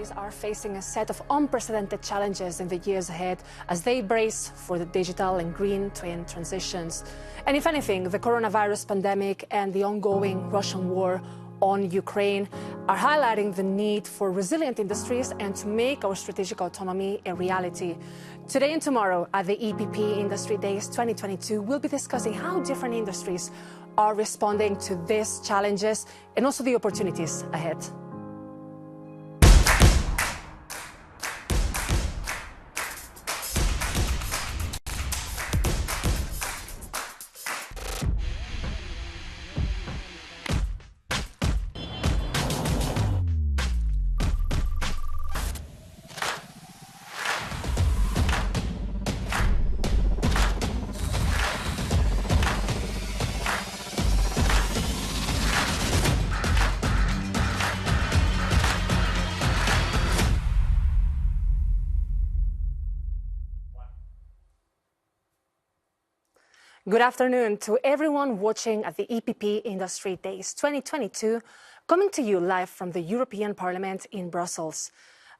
industries are facing a set of unprecedented challenges in the years ahead as they brace for the digital and green twin transitions. And if anything, the coronavirus pandemic and the ongoing Russian war on Ukraine are highlighting the need for resilient industries and to make our strategic autonomy a reality. Today and tomorrow at the EPP Industry Days 2022, we'll be discussing how different industries are responding to these challenges and also the opportunities ahead. Good afternoon to everyone watching at the EPP Industry Days 2022, coming to you live from the European Parliament in Brussels.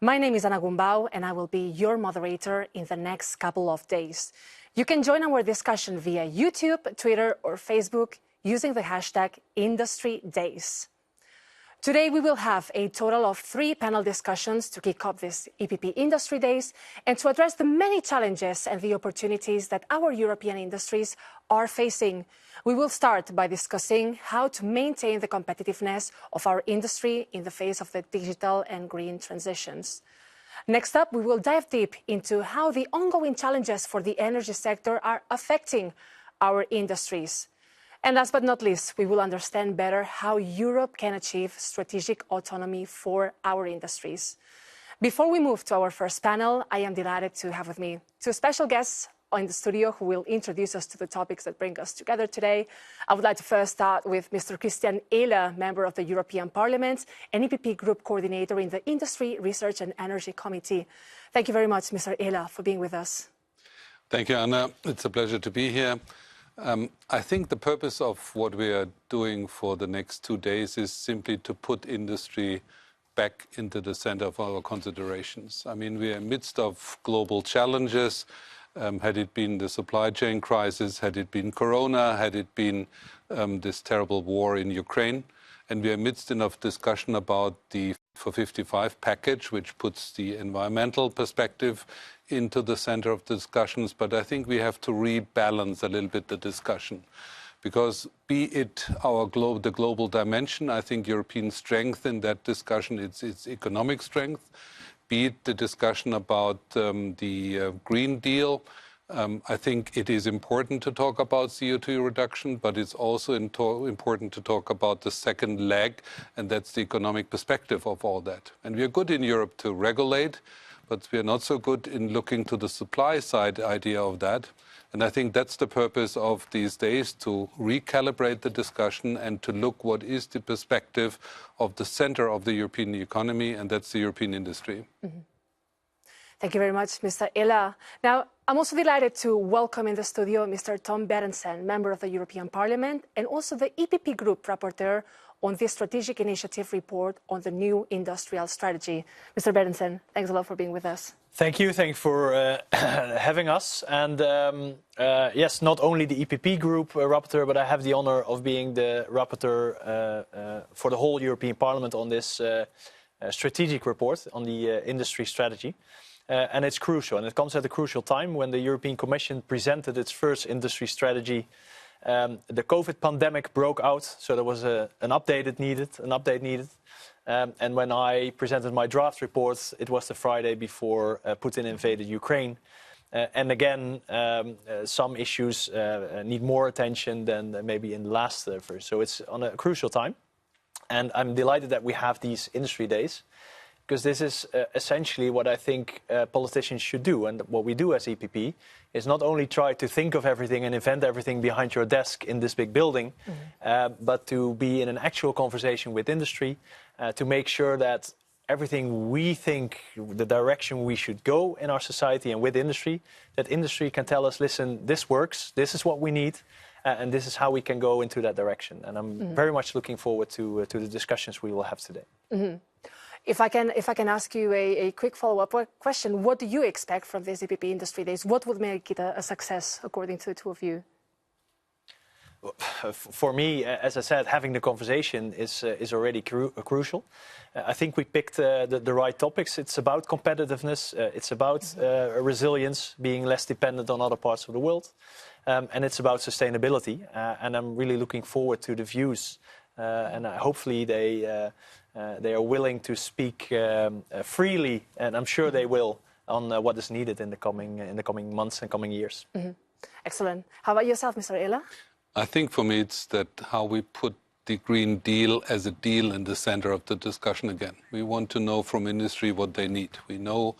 My name is Ana Gumbau and I will be your moderator in the next couple of days. You can join our discussion via YouTube, Twitter or Facebook using the hashtag #IndustryDays. Today we will have a total of 3 panel discussions to kick off this EPP Industry Days and to address the many challenges and the opportunities that our European industries are facing. We will start by discussing how to maintain the competitiveness of our industry in the face of the digital and green transitions. Next up, we will dive deep into how the ongoing challenges for the energy sector are affecting our industries. And last but not least, we will understand better how Europe can achieve strategic autonomy for our industries. Before we move to our first panel, I am delighted to have with me 2 special guests in the studio who will introduce us to the topics that bring us together today. I would like to first start with Mr. Christian Ehler, member of the European Parliament and EPP Group Coordinator in the Industry, Research and Energy Committee. Thank you very much, Mr. Ehler, for being with us. Thank you, Anna. It's a pleasure to be here. I think the purpose of what we are doing for the next 2 days is simply to put industry back into the center of our considerations. I mean, we are in the midst of global challenges. Had it been the supply chain crisis, had it been Corona, had it been this terrible war in Ukraine. And we are amidst of discussion about the for 55 package, which puts the environmental perspective into the center of the discussions. But I think we have to rebalance a little bit the discussion. Because be it the global dimension, I think European strength in that discussion, it's economic strength. Be it the discussion about the Green Deal, I think it is important to talk about CO2 reduction, but it's also important to talk about the second leg, and that's the economic perspective of all that. And we are good in Europe to regulate, but we are not so good in looking to the supply side idea of that. And I think that's the purpose of these days, to recalibrate the discussion and to look what is the perspective of the center of the European economy, and that's the European industry. Mm-hmm. Thank you very much, Mr. Ehler. Now, I'm also delighted to welcome in the studio Mr. Tom Berenson, member of the European Parliament and also the EPP Group rapporteur on the strategic initiative report on the new industrial strategy. Mr. Berenson, thanks a lot for being with us. Thank you for having us. And yes, not only the EPP Group rapporteur, but I have the honor of being the rapporteur for the whole European Parliament on this strategic report on the industry strategy. And it's crucial, and it comes at a crucial time when the European Commission presented its first industry strategy. The COVID pandemic broke out, so there was an update needed. And when I presented my draft report, it was the Friday before Putin invaded Ukraine. And again, some issues need more attention than maybe in the last verse. So it's on a crucial time. And I'm delighted that we have these industry days, because this is essentially what I think politicians should do. And what we do as EPP is not only try to think of everything and invent everything behind your desk in this big building, but to be in an actual conversation with industry, to make sure that everything we think, the direction we should go in our society and with industry, that industry can tell us, listen, this works, this is what we need, and this is how we can go into that direction. And I'm very much looking forward to the discussions we will have today. If I can ask you a quick follow-up question, what do you expect from this EPP Industry Days? What would make it a success, according to the two of you? For me, as I said, having the conversation is already crucial. I think we picked the right topics. It's about competitiveness. It's about resilience, being less dependent on other parts of the world. And it's about sustainability. And I'm really looking forward to the views. And hopefully they are willing to speak freely, and I'm sure they will, on what is needed in the coming months and coming years. Mm-hmm. Excellent. How about yourself, Mr. Ehler? I think for me it's that how we put the Green Deal as a deal in the center of the discussion again. We want to know from industry what they need. We know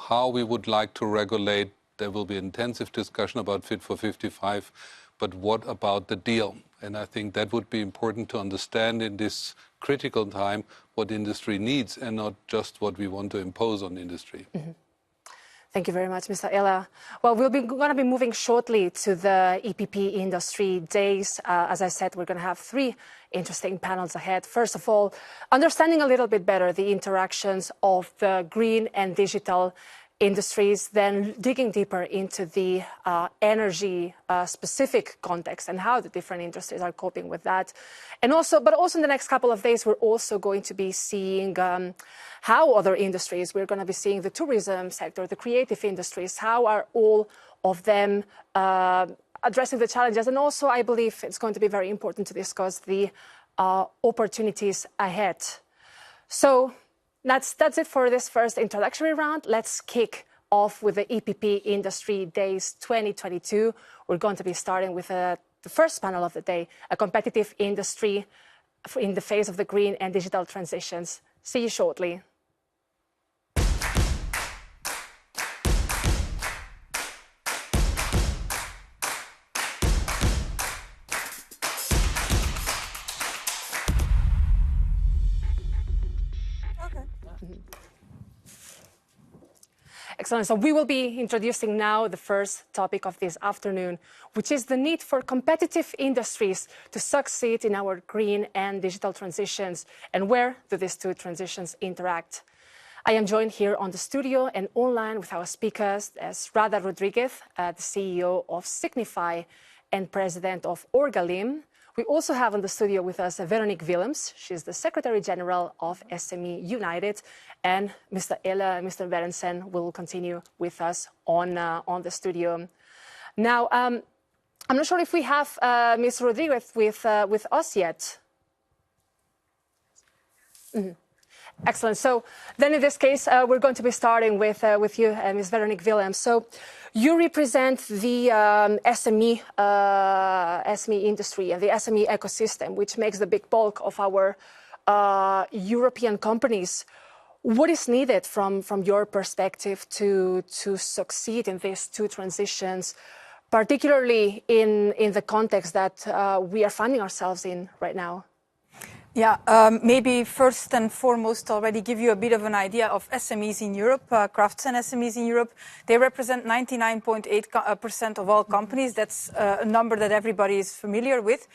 how we would like to regulate. There will be intensive discussion about Fit for 55, but what about the deal? And I think that would be important to understand in this critical time what industry needs and not just what we want to impose on industry. Mm-hmm. Thank you very much, Mr. Ehler. Well, we're going to be moving shortly to the EPP Industry Days. As I said, we're going to have 3 interesting panels ahead. First of all, understanding a little bit better the interactions of the green and digital industries, then digging deeper into the energy specific context and how the different industries are coping with that. And also in the next couple of days, we're also going to be seeing how other industries, we're going to be seeing the tourism sector, the creative industries, how are all of them addressing the challenges. And also, I believe it's going to be very important to discuss the opportunities ahead. So that's it for this first introductory round. Let's kick off with the EPP Industry Days 2022. We're going to be starting with the first panel of the day, a competitive industry in the face of the green and digital transitions. See you shortly. Excellent. So we will be introducing now the first topic of this afternoon, which is the need for competitive industries to succeed in our green and digital transitions, and where do these two transitions interact. I am joined here on the studio and online with our speakers as Radha Rodriguez, the CEO of Signify and president of Orgalim. We also have in the studio with us Veronique Willems. She's the Secretary General of SME United. And Mr. Ehler and Mr. Berenson will continue with us on the studio. Now, I'm not sure if we have Ms. Rodriguez with us yet. Mm-hmm. Excellent. So then in this case, we're going to be starting with you, Ms. Veronique Willems. So you represent the SME industry and the SME ecosystem, which makes the big bulk of our European companies. What is needed from your perspective to succeed in these two transitions, particularly in the context that we are finding ourselves in right now? Yeah, maybe first and foremost, already give you a bit of an idea of SMEs in Europe, crafts and SMEs in Europe. They represent 99.8% of all companies. That's a number that everybody is familiar with.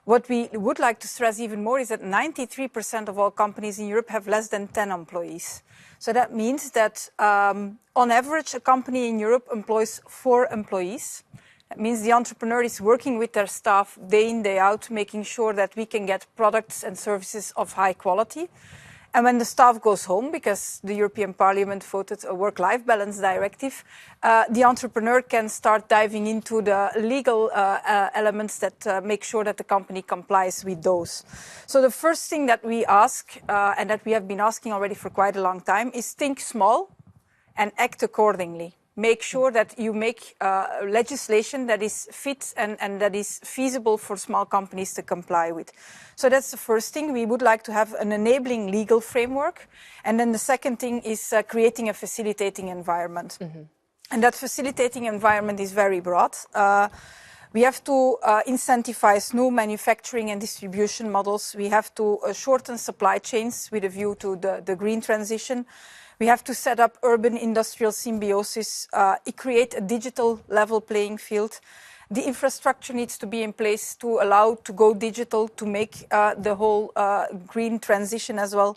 What we would like to stress even more is that 93% of all companies in Europe have less than 10 employees. So that means that on average, a company in Europe employs 4 employees. That means the entrepreneur is working with their staff day in, day out, making sure that we can get products and services of high quality. And when the staff goes home, because the European Parliament voted a work-life balance directive, the entrepreneur can start diving into the legal elements that make sure that the company complies with those. So the first thing that we ask, and that we have been asking already for quite a long time, is think small and act accordingly. Make sure that you make legislation that is fit and that is feasible for small companies to comply with. So that's the first thing. We would like to have an enabling legal framework. And then the second thing is creating a facilitating environment. Mm-hmm. And that facilitating environment is very broad. We have to incentivize new manufacturing and distribution models. We have to shorten supply chains with a view to the green transition. We have to set up urban industrial symbiosis, create a digital level playing field. The infrastructure needs to be in place to allow to go digital, to make the whole green transition as well.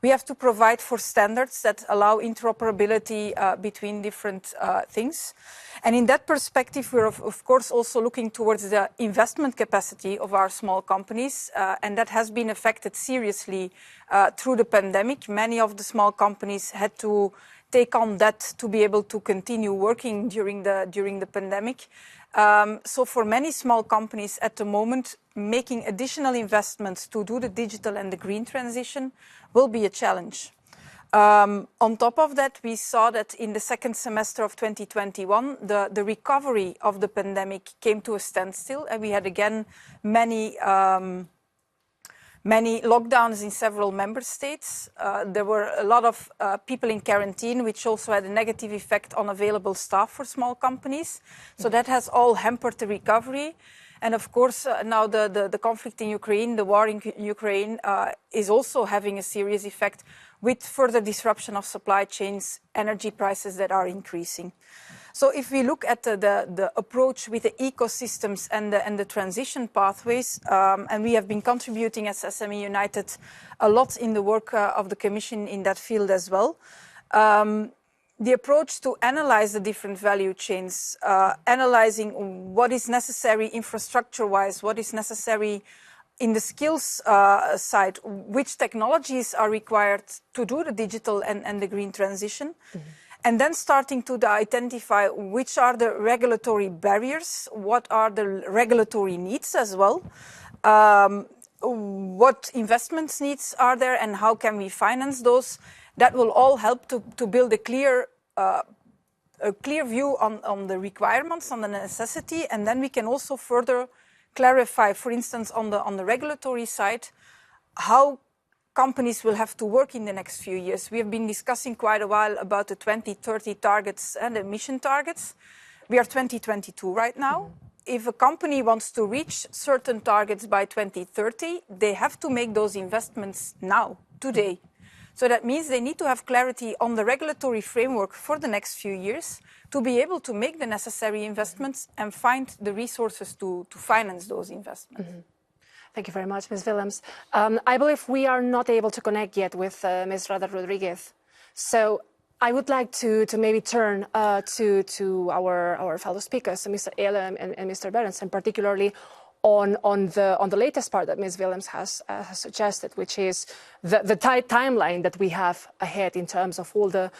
We have to provide for standards that allow interoperability between different things. And in that perspective, we're of course also looking towards the investment capacity of our small companies, and that has been affected seriously through the pandemic. Many of the small companies had to take on debt to be able to continue working during the pandemic. So for many small companies at the moment, making additional investments to do the digital and the green transition will be a challenge. On top of that, we saw that in the second semester of 2021, the recovery of the pandemic came to a standstill, and we had again many lockdowns in several member states. There were a lot of people in quarantine, which also had a negative effect on available staff for small companies. So that has all hampered the recovery. And of course, now the conflict in Ukraine, the war in Ukraine, is also having a serious effect with further disruption of supply chains, energy prices that are increasing. So if we look at the approach with the ecosystems and the transition pathways, and we have been contributing as SME United a lot in the work of the Commission in that field as well. The approach to analyze the different value chains, analyzing what is necessary infrastructure-wise, what is necessary in the skills side, which technologies are required to do the digital and the green transition. And then starting to identify which are the regulatory barriers, what are the regulatory needs as well, what investments needs are there and how can we finance those. That will all help to build a clear view on the requirements, on the necessity, and then we can also further clarify, for instance, on the regulatory side, how companies will have to work in the next few years. We have been discussing quite a while about the 2030 targets and emission targets. We are 2022 right now. If a company wants to reach certain targets by 2030, they have to make those investments now, today. So that means they need to have clarity on the regulatory framework for the next few years to be able to make the necessary investments and find the resources to finance those investments. Thank you very much, Ms. Willems. I believe we are not able to connect yet with Ms. Rada Rodriguez. So I would like to maybe turn to our fellow speakers, Mr. Ehle and Mr. Berenson, particularly on the latest part that Ms. Willems has suggested, which is the tight timeline that we have ahead in terms of all the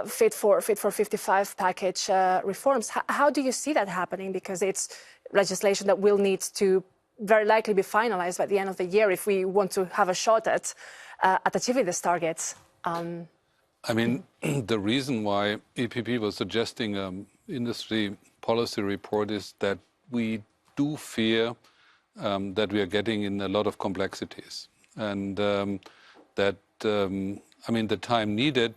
Fit for 55 package reforms. How do you see that happening? Because it's legislation that will need to very likely be finalized by the end of the year if we want to have a shot at achieving these targets. I mean, the reason why EPP was suggesting an industry policy report is that we do fear that we are getting in a lot of complexities, and that I mean the time needed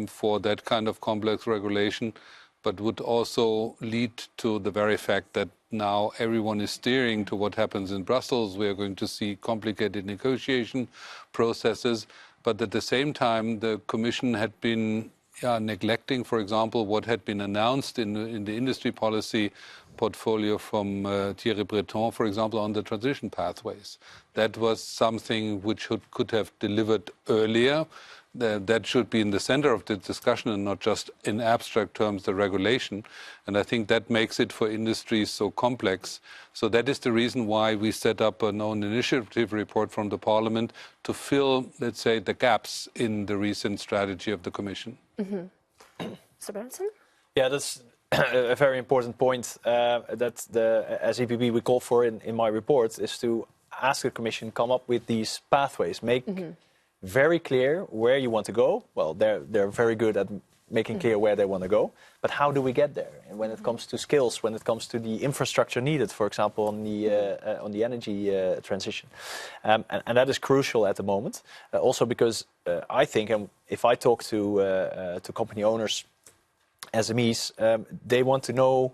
for that kind of complex regulation, but would also lead to the very fact that now everyone is steering to what happens in Brussels. We are going to see complicated negotiation processes, but at the same time, the Commission had been neglecting, for example, what had been announced in the industry policy portfolio from Thierry Breton, for example, on the transition pathways. That was something which could have delivered earlier. That should be in the center of the discussion and not just in abstract terms, the regulation. And I think that makes it for industries so complex. So that is the reason why we set up an own initiative report from the Parliament to fill, let's say, the gaps in the recent strategy of the Commission. Mr. Berenson? Yeah, that's a very important point that as EPP we call for in my report is to ask the Commission come up with these pathways, make very clear where you want to go. Well, they're very good at making clear where they want to go, but how do we get there? And when it comes to skills, when it comes to the infrastructure needed, for example, on the energy transition, and that is crucial at the moment. Also because I think, and if I talk to company owners, SMEs, they want to know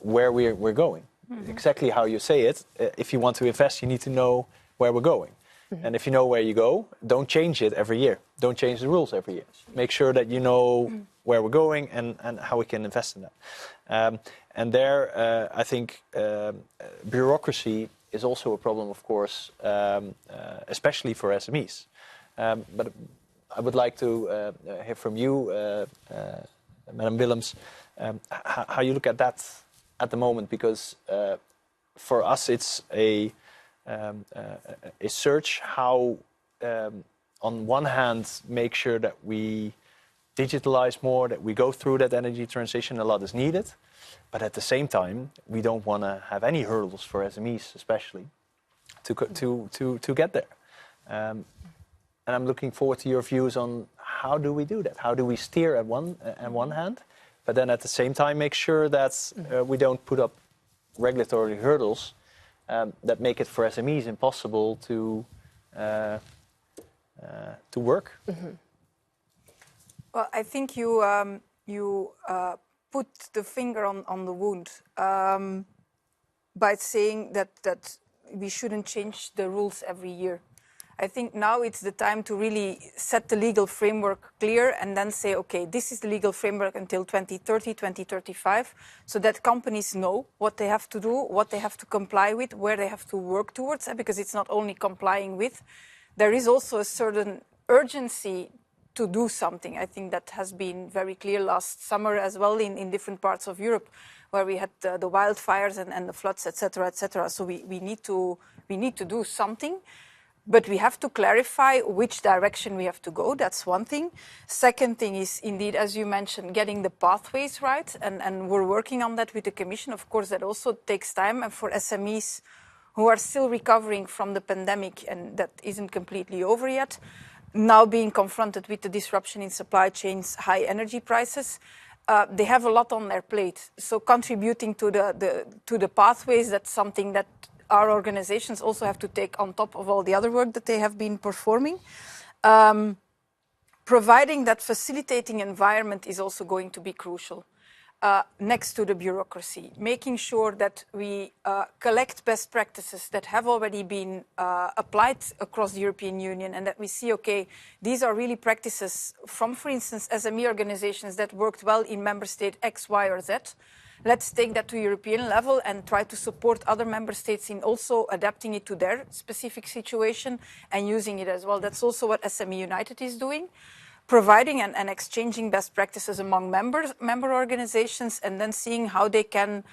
where we're going. Exactly how you say it. If you want to invest, you need to know where we're going. And if you know where you go, don't change it every year. Don't change the rules every year. Make sure that you know where we're going and how we can invest in that. And there, I think bureaucracy is also a problem, of course, especially for SMEs. But I would like to hear from you, Madam Willems, how you look at that at the moment, because for us it's a search how, on one hand, make sure that we digitalize more, that we go through that energy transition. A lot is needed, but at the same time, we don't want to have any hurdles for SMEs, especially, to get there. And I'm looking forward to your views on how do we do that? How do we steer at one hand, but then at the same time make sure that we don't put up regulatory hurdles that make it for SMEs impossible to work. Mm-hmm. Well, I think you put the finger on the wound by saying that we shouldn't change the rules every year. I think now it's the time to really set the legal framework clear and then say, okay, this is the legal framework until 2030, 2035, so that companies know what they have to do, what they have to comply with, where they have to work towards, because it's not only complying with, there is also a certain urgency to do something. I think that has been very clear last summer as well in different parts of Europe, where we had the wildfires and the floods, etc., etc. So we need to do something. But we have to clarify which direction we have to go. That's one thing. Second thing is, indeed, as you mentioned, getting the pathways right. And we're working on that with the Commission. Of course, that also takes time. And for SMEs who are still recovering from the pandemic, and that isn't completely over yet, now being confronted with the disruption in supply chains, high energy prices, they have a lot on their plate. So contributing to the pathways, that's something that our organizations also have to take on top of all the other work that they have been performing. Providing that facilitating environment is also going to be crucial. Next to the bureaucracy, making sure that we collect best practices that have already been applied across the European Union, and that we see, okay, these are really practices from, for instance, SME organizations that worked well in member state X, Y, or Z. Let's take that to European level and try to support other member states in also adapting it to their specific situation and using it as well. That's also what SME United is doing. Providing and exchanging best practices among member organizations, and then seeing how they can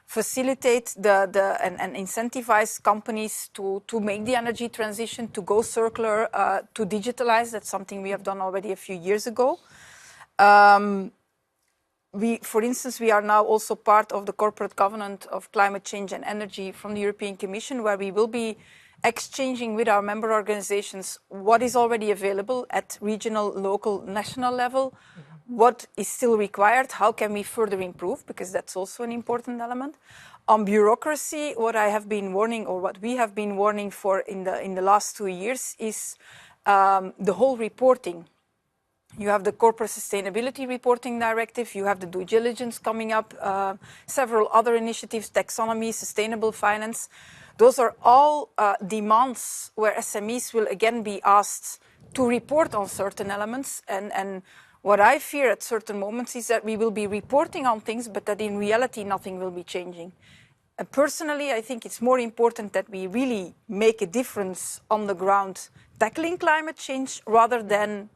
facilitate and incentivize companies to make the energy transition, to go circular, to digitalize. That's something we have done already a few years ago. For instance, we are now also part of the corporate covenant of climate change and energy from the European Commission, where we will be exchanging with our member organizations what is already available at regional, local, national level, what is still required, how can we further improve, because that's also an important element. On bureaucracy, what I have been warning, or what we have been warning for in the last 2 years, is the whole reporting. You have the Corporate Sustainability Reporting Directive, you have the due diligence coming up, several other initiatives, taxonomy, sustainable finance. Those are all demands where SMEs will again be asked to report on certain elements. And what I fear at certain moments is that we will be reporting on things, but that in reality nothing will be changing. And personally, I think it's more important that we really make a difference on the ground tackling climate change, rather than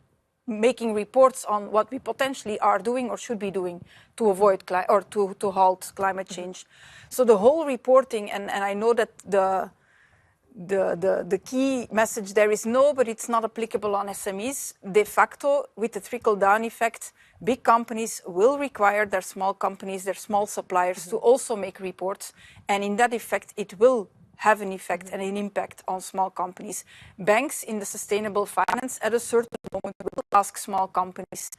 making reports on what we potentially are doing or should be doing to avoid to halt climate change. So the whole reporting, and I know that the key message there is no, but it's not applicable on SMEs. De facto, with the trickle-down effect, big companies will require their small companies, their small suppliers to also make reports, and in that effect, it will have an effect and an impact on small companies. Banks in the sustainable finance at a certain moment will ask small companies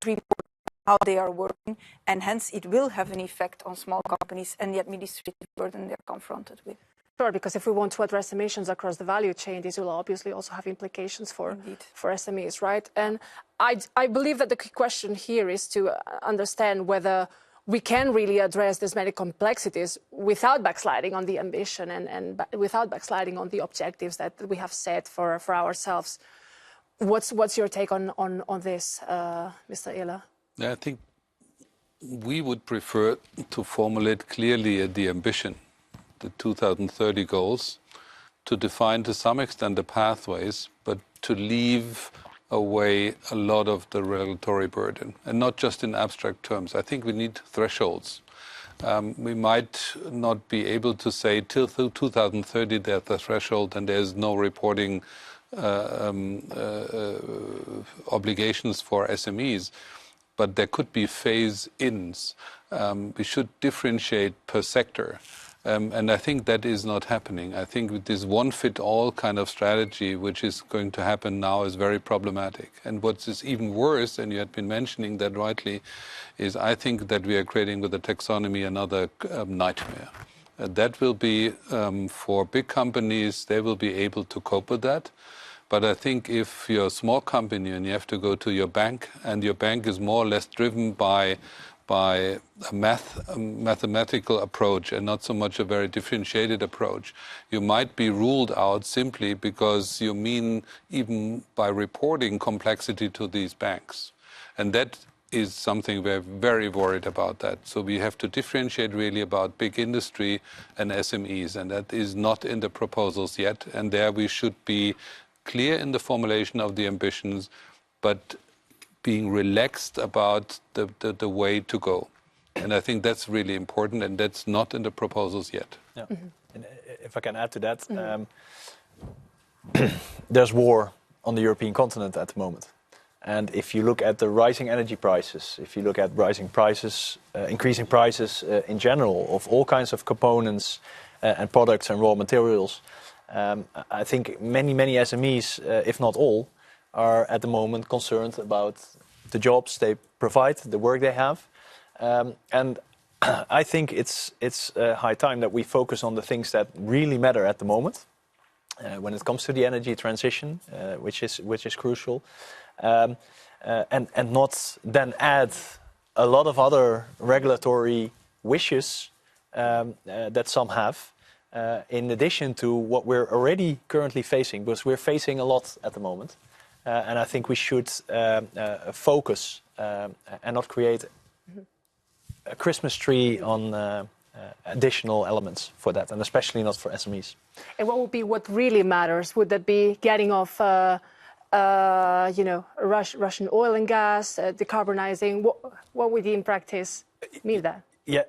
to report how they are working, and hence it will have an effect on small companies and the administrative burden they're confronted with. Sure, because if we want to address emissions across the value chain, this will obviously also have implications for SMEs, right? And I believe that the key question here is to understand whether we can really address these many complexities without backsliding on the ambition and without backsliding on the objectives that we have set for ourselves. What's your take on this, Mr. Ehler? I think we would prefer to formulate clearly the ambition, the 2030 goals, to define to some extent the pathways, but to leave away a lot of the regulatory burden, and not just in abstract terms. I think we need thresholds. We might not be able to say till 2030 there's the threshold and there's no reporting obligations for SMEs, but there could be phase-ins. We should differentiate per sector. And I think that is not happening. I think with this one-fit-all kind of strategy, which is going to happen now, is very problematic. And what is even worse, and you had been mentioning that rightly, is I think that we are creating with the taxonomy another nightmare. That will be, for big companies, they will be able to cope with that. But I think if you're a small company and you have to go to your bank, and your bank is more or less driven by a mathematical approach and not so much a very differentiated approach, you might be ruled out simply because you mean even by reporting complexity to these banks. And that is something we're very worried about that. So we have to differentiate really about big industry and SMEs, and that is not in the proposals yet. And there we should be clear in the formulation of the ambitions, but being relaxed about the way to go. And I think that's really important, and that's not in the proposals yet. Yeah. And if I can add to that, there's war on the European continent at the moment. And if you look at the rising energy prices, if you look at rising prices, increasing prices in general of all kinds of components and products and raw materials, I think many SMEs, if not all, are at the moment concerned about the jobs they provide, the work they have. And I think it's high time that we focus on the things that really matter at the moment when it comes to the energy transition, which is crucial, and not then add a lot of other regulatory wishes that some have, in addition to what we're already currently facing, because we're facing a lot at the moment. And I think we should focus and not create a Christmas tree on additional elements for that, and especially not for SMEs. And what would be what really matters? Would that be getting off, Russian oil and gas, decarbonizing? What would in practice mean that? Yeah,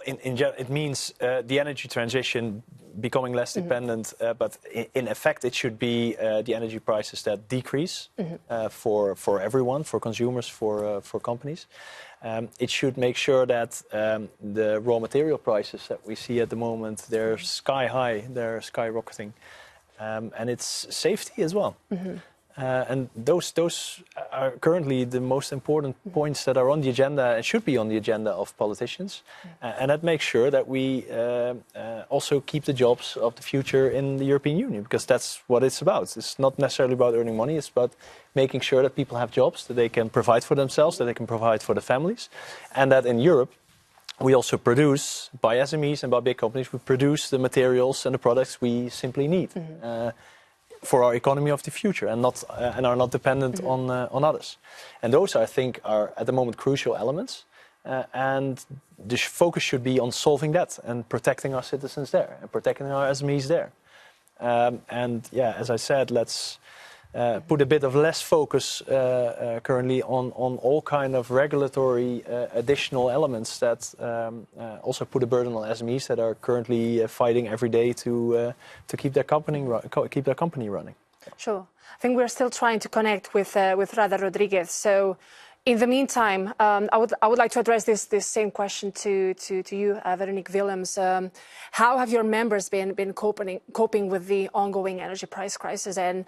in general, it means the energy transition becoming less dependent, but in effect, it should be the energy prices that decrease for everyone, for consumers, for companies. It should make sure that the raw material prices that we see at the moment, they're sky high, they're skyrocketing, and it's safety as well. And those are currently the most important points that are on the agenda and should be on the agenda of politicians. And that makes sure that we also keep the jobs of the future in the European Union, because that's what it's about. It's not necessarily about earning money. It's about making sure that people have jobs, that they can provide for themselves, that they can provide for their families. And that in Europe, we also produce, by SMEs and by big companies, we produce the materials and the products we simply need. For our economy of the future, and are not dependent on others. And those, I think, are at the moment crucial elements. And the focus should be on solving that and protecting our citizens there and protecting our SMEs there. And yeah, as I said, let's put a bit of less focus currently on all kind of regulatory additional elements that also put a burden on SMEs that are currently fighting every day to keep their company running. Sure. I think we're still trying to connect with Rada Rodriguez. So, in the meantime, I would like to address this same question to you, Veronique Willems. How have your members been coping with the ongoing energy price crisis? And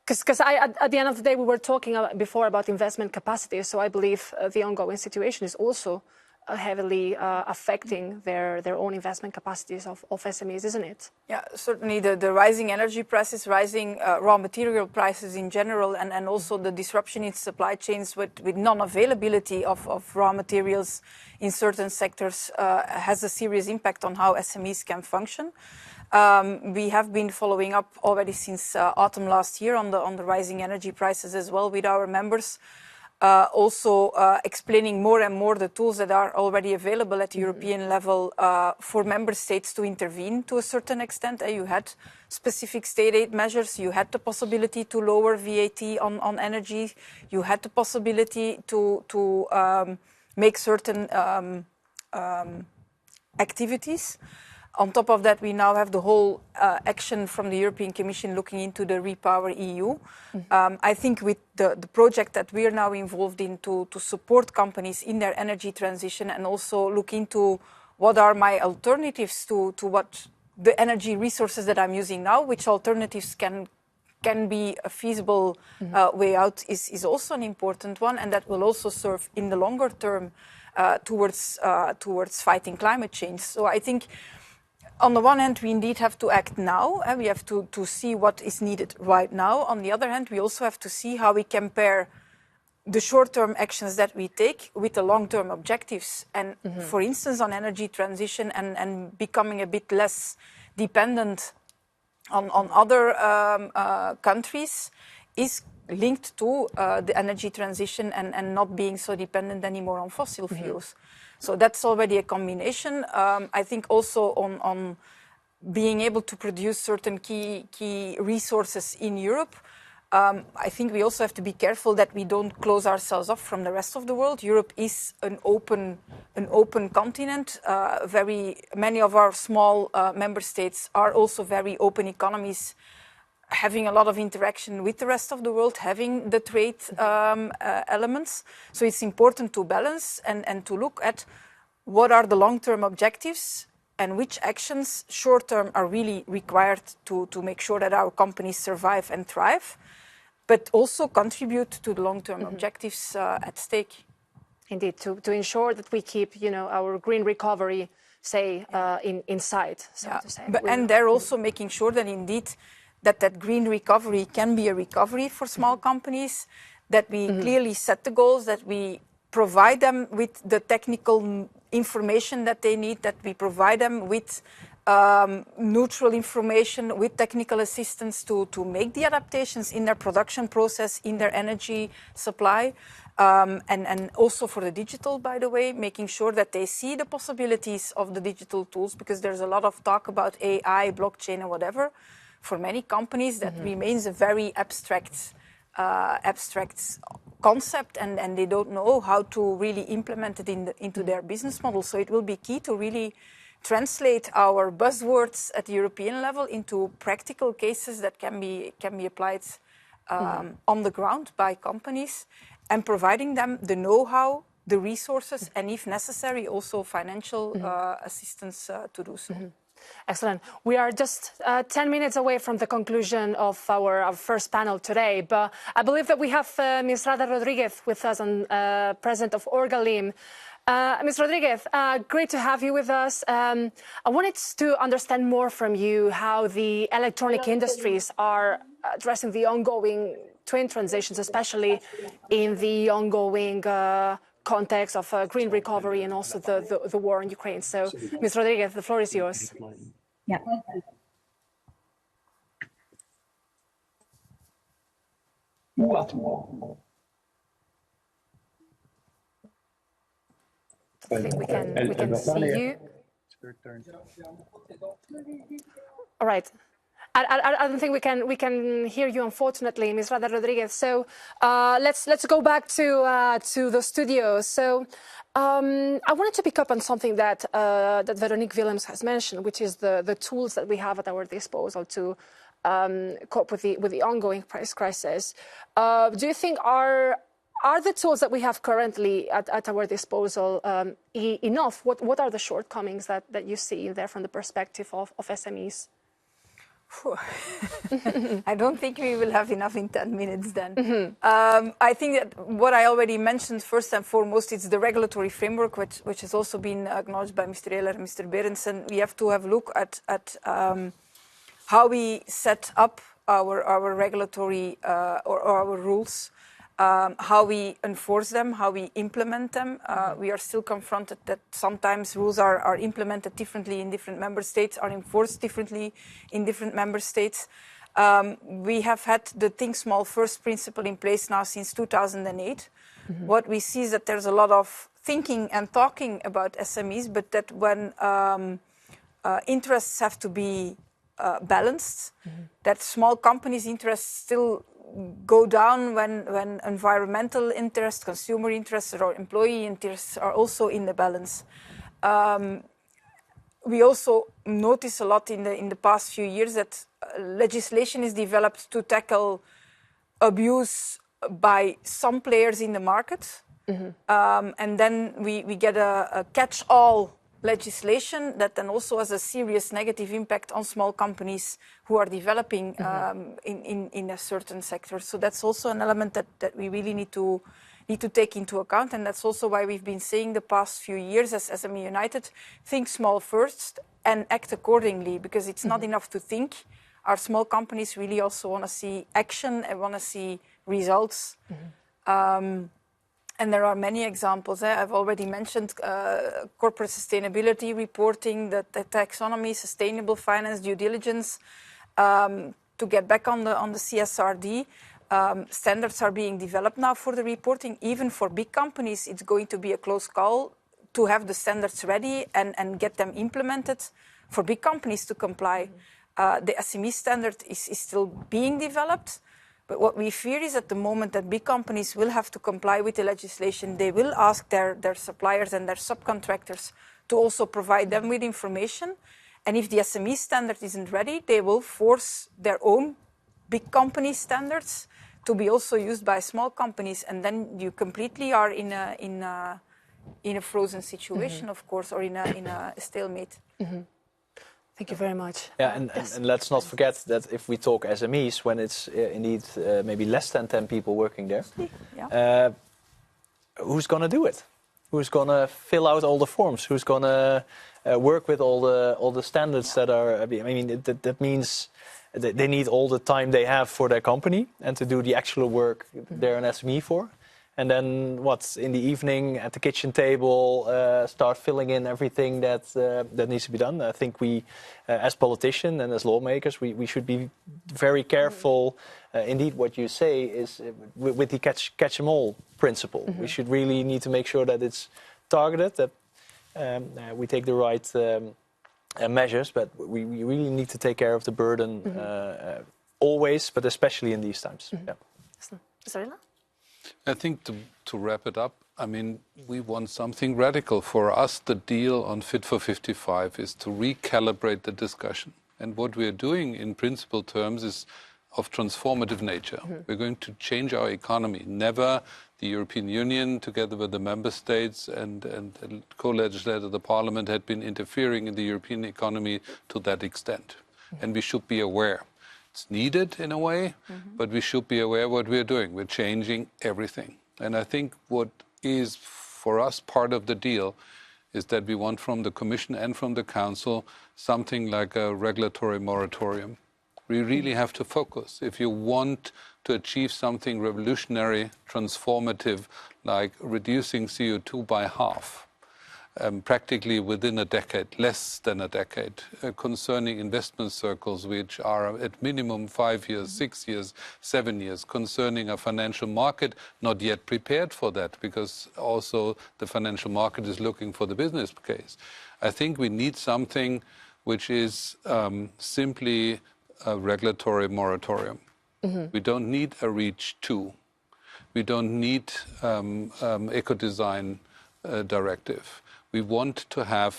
because at the end of the day, we were talking before about investment capacity. So I believe the ongoing situation is also heavily affecting their own investment capacities of SMEs, isn't it? Yeah, certainly the rising energy prices, rising raw material prices in general, and also the disruption in supply chains with non-availability of raw materials in certain sectors has a serious impact on how SMEs can function. We have been following up already since autumn last year on the rising energy prices as well with our members. also explaining more and more the tools that are already available at the European level for member states to intervene to a certain extent. You had specific state aid measures, you had the possibility to lower VAT on energy, you had the possibility to make certain activities. On top of that, we now have the whole action from the European Commission looking into the Repower EU. I think with the project that we are now involved in to support companies in their energy transition and also look into what are my alternatives to what the energy resources that I'm using now, which alternatives can be a feasible way out is also an important one, and that will also serve in the longer term towards fighting climate change. So I think on the one hand, we indeed have to act now, and we have to see what is needed right now. On the other hand, we also have to see how we compare the short-term actions that we take with the long-term objectives. And for instance, on energy transition and becoming a bit less dependent on other countries is linked to the energy transition and not being so dependent anymore on fossil fuels. So that's already a combination. I think also on being able to produce certain key resources in Europe. I think we also have to be careful that we don't close ourselves off from the rest of the world. Europe is an open continent. Very many of our small member states are also very open economies, having a lot of interaction with the rest of the world, having the trade elements. So it's important to balance and to look at what are the long-term objectives and which actions short-term are really required to make sure that our companies survive and thrive, but also contribute to the long-term objectives at stake. Indeed, to ensure that we keep, our green recovery, say, in sight, so to say. And they're also making sure that indeed that green recovery can be a recovery for small companies, that we clearly set the goals, that we provide them with the technical information that they need, that we provide them with neutral information, with technical assistance to make the adaptations in their production process, in their energy supply, and also for the digital, by the way, making sure that they see the possibilities of the digital tools, because there's a lot of talk about AI, blockchain, and whatever. For many companies, that remains a very abstract concept, and they don't know how to really implement it into their business model. So it will be key to really translate our buzzwords at the European level into practical cases that can be applied on the ground by companies, and providing them the know-how, the resources, and if necessary, also financial assistance to do so. Excellent. We are just 10 minutes away from the conclusion of our first panel today, but I believe that we have Ms. Rada Rodriguez with us, President of Orgalim. Ms. Rodriguez, great to have you with us. I wanted to understand more from you how the electronic industries are addressing the ongoing twin transitions, especially in the ongoing context of green recovery and also the war in Ukraine. So, Ms. Rodriguez, the floor is yours. Yeah. I think we can see you. All right. I don't think we can hear you, unfortunately, Ms. Rada Rodriguez. So let's go back to the studio. So I wanted to pick up on something that Veronique Willems has mentioned, which is the tools that we have at our disposal to cope with the ongoing price crisis. Do you think are the tools that we have currently at our disposal enough? What are the shortcomings that you see there from the perspective of SMEs? I don't think we will have enough in 10 minutes then. I think that what I already mentioned, first and foremost, it's the regulatory framework, which has also been acknowledged by Mr. Ehler and Mr. Berenson. We have to have a look at how we set up our regulatory or our rules, how we enforce them, how we implement them. We are still confronted that sometimes rules are implemented differently in different member states, are enforced differently in different member states. We have had the Think Small First principle in place now since 2008. What we see is that there's a lot of thinking and talking about SMEs, but that when interests have to be balanced, that small companies' interests still go down when environmental interests, consumer interests, or employee interests are also in the balance. We also notice a lot in the past few years that legislation is developed to tackle abuse by some players in the market. And then we get a catch-all legislation that then also has a serious negative impact on small companies who are developing in a certain sector. So that's also an element that we really need to take into account, and that's also why we've been saying the past few years as SME United, think small first and act accordingly, because it's not enough to think. Our small companies really also want to see action and want to see results. And there are many examples. I've already mentioned corporate sustainability reporting, the taxonomy, sustainable finance, due diligence. To get back on the CSRD, standards are being developed now for the reporting. Even for big companies, it's going to be a close call to have the standards ready and get them implemented for big companies to comply. The SME standard is still being developed. But what we fear is at the moment that big companies will have to comply with the legislation, they will ask their suppliers and their subcontractors to also provide them with information. And if the SME standard isn't ready, they will force their own big company standards to be also used by small companies. And then you completely are in a frozen situation, of course, or in a stalemate. Thank you very much. Yeah, and let's not forget that if we talk SMEs, when it's indeed maybe less than 10 people working there, who's going to do it? Who's going to fill out all the forms? Who's going to work with all the standards that are? I mean, that means they need all the time they have for their company and to do the actual work they're an SME for. And then in the evening at the kitchen table, start filling in everything that needs to be done. I think we, as politicians and as lawmakers, we should be very careful. Indeed, what you say is with the catch-them-all principle. We should really need to make sure that it's targeted, that we take the right measures, but we really need to take care of the burden always, but especially in these times. Sarila? I think to wrap it up, I mean, we want something radical. For us, the deal on Fit for 55 is to recalibrate the discussion. And what we are doing in principle terms is of transformative nature. We're going to change our economy. Never the European Union, together with the member states and the co-legislator, the Parliament, had been interfering in the European economy to that extent. And we should be aware. It's needed in a way, but we should be aware what we're doing. We're changing everything. And I think what is, for us, part of the deal is that we want from the Commission and from the Council something like a regulatory moratorium. We really have to focus. If you want to achieve something revolutionary, transformative, like reducing CO2 by half, practically within a decade, less than a decade, concerning investment circles which are at minimum 5 years, 6 years, 7 years, concerning a financial market not yet prepared for that, because also the financial market is looking for the business case. I think we need something which is simply a regulatory moratorium. We don't need a REACH 2. We don't need eco-design directive. We want to have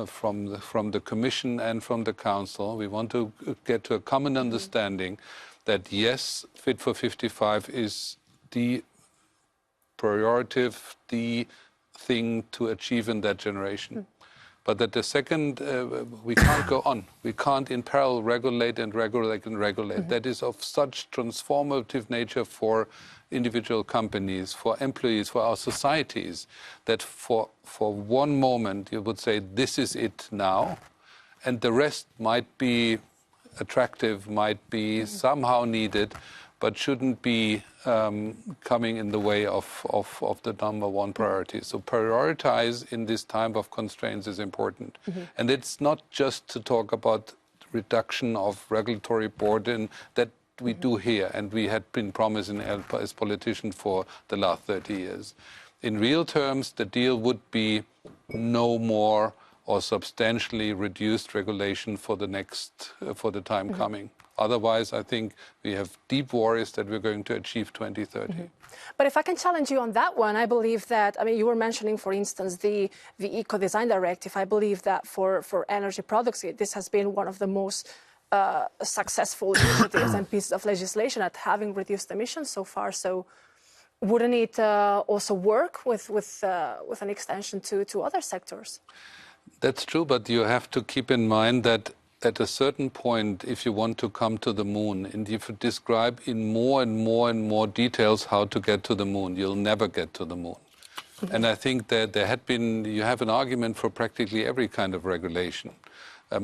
from the Commission and from the Council, we want to get to a common understanding that yes, Fit for 55 is the prioritative, the thing to achieve in that generation. But that the second, we can't go on. We can't in parallel regulate and regulate and regulate. That is of such transformative nature for individual companies, for employees, for our societies, that for one moment you would say this is it now, and the rest might be attractive, might be somehow needed, but shouldn't be coming in the way of the number one priority. So prioritize in this time of constraints is important. And it's not just to talk about reduction of regulatory burden. That we do here, and we had been promising as politicians for the last 30 years. In real terms, the deal would be no more or substantially reduced regulation for the time coming. Otherwise, I think we have deep worries that we're going to achieve 2030. But if I can challenge you on that one, I believe that, I mean, you were mentioning, for instance, the Eco-Design Directive. I believe that for energy products, this has been one of the most successful initiatives and pieces of legislation at having reduced emissions so far. So wouldn't it also work with an extension to other sectors? That's true, but you have to keep in mind that at a certain point, if you want to come to the moon, and if you describe in more and more details how to get to the moon, you'll never get to the moon. And I think that you have an argument for practically every kind of regulation,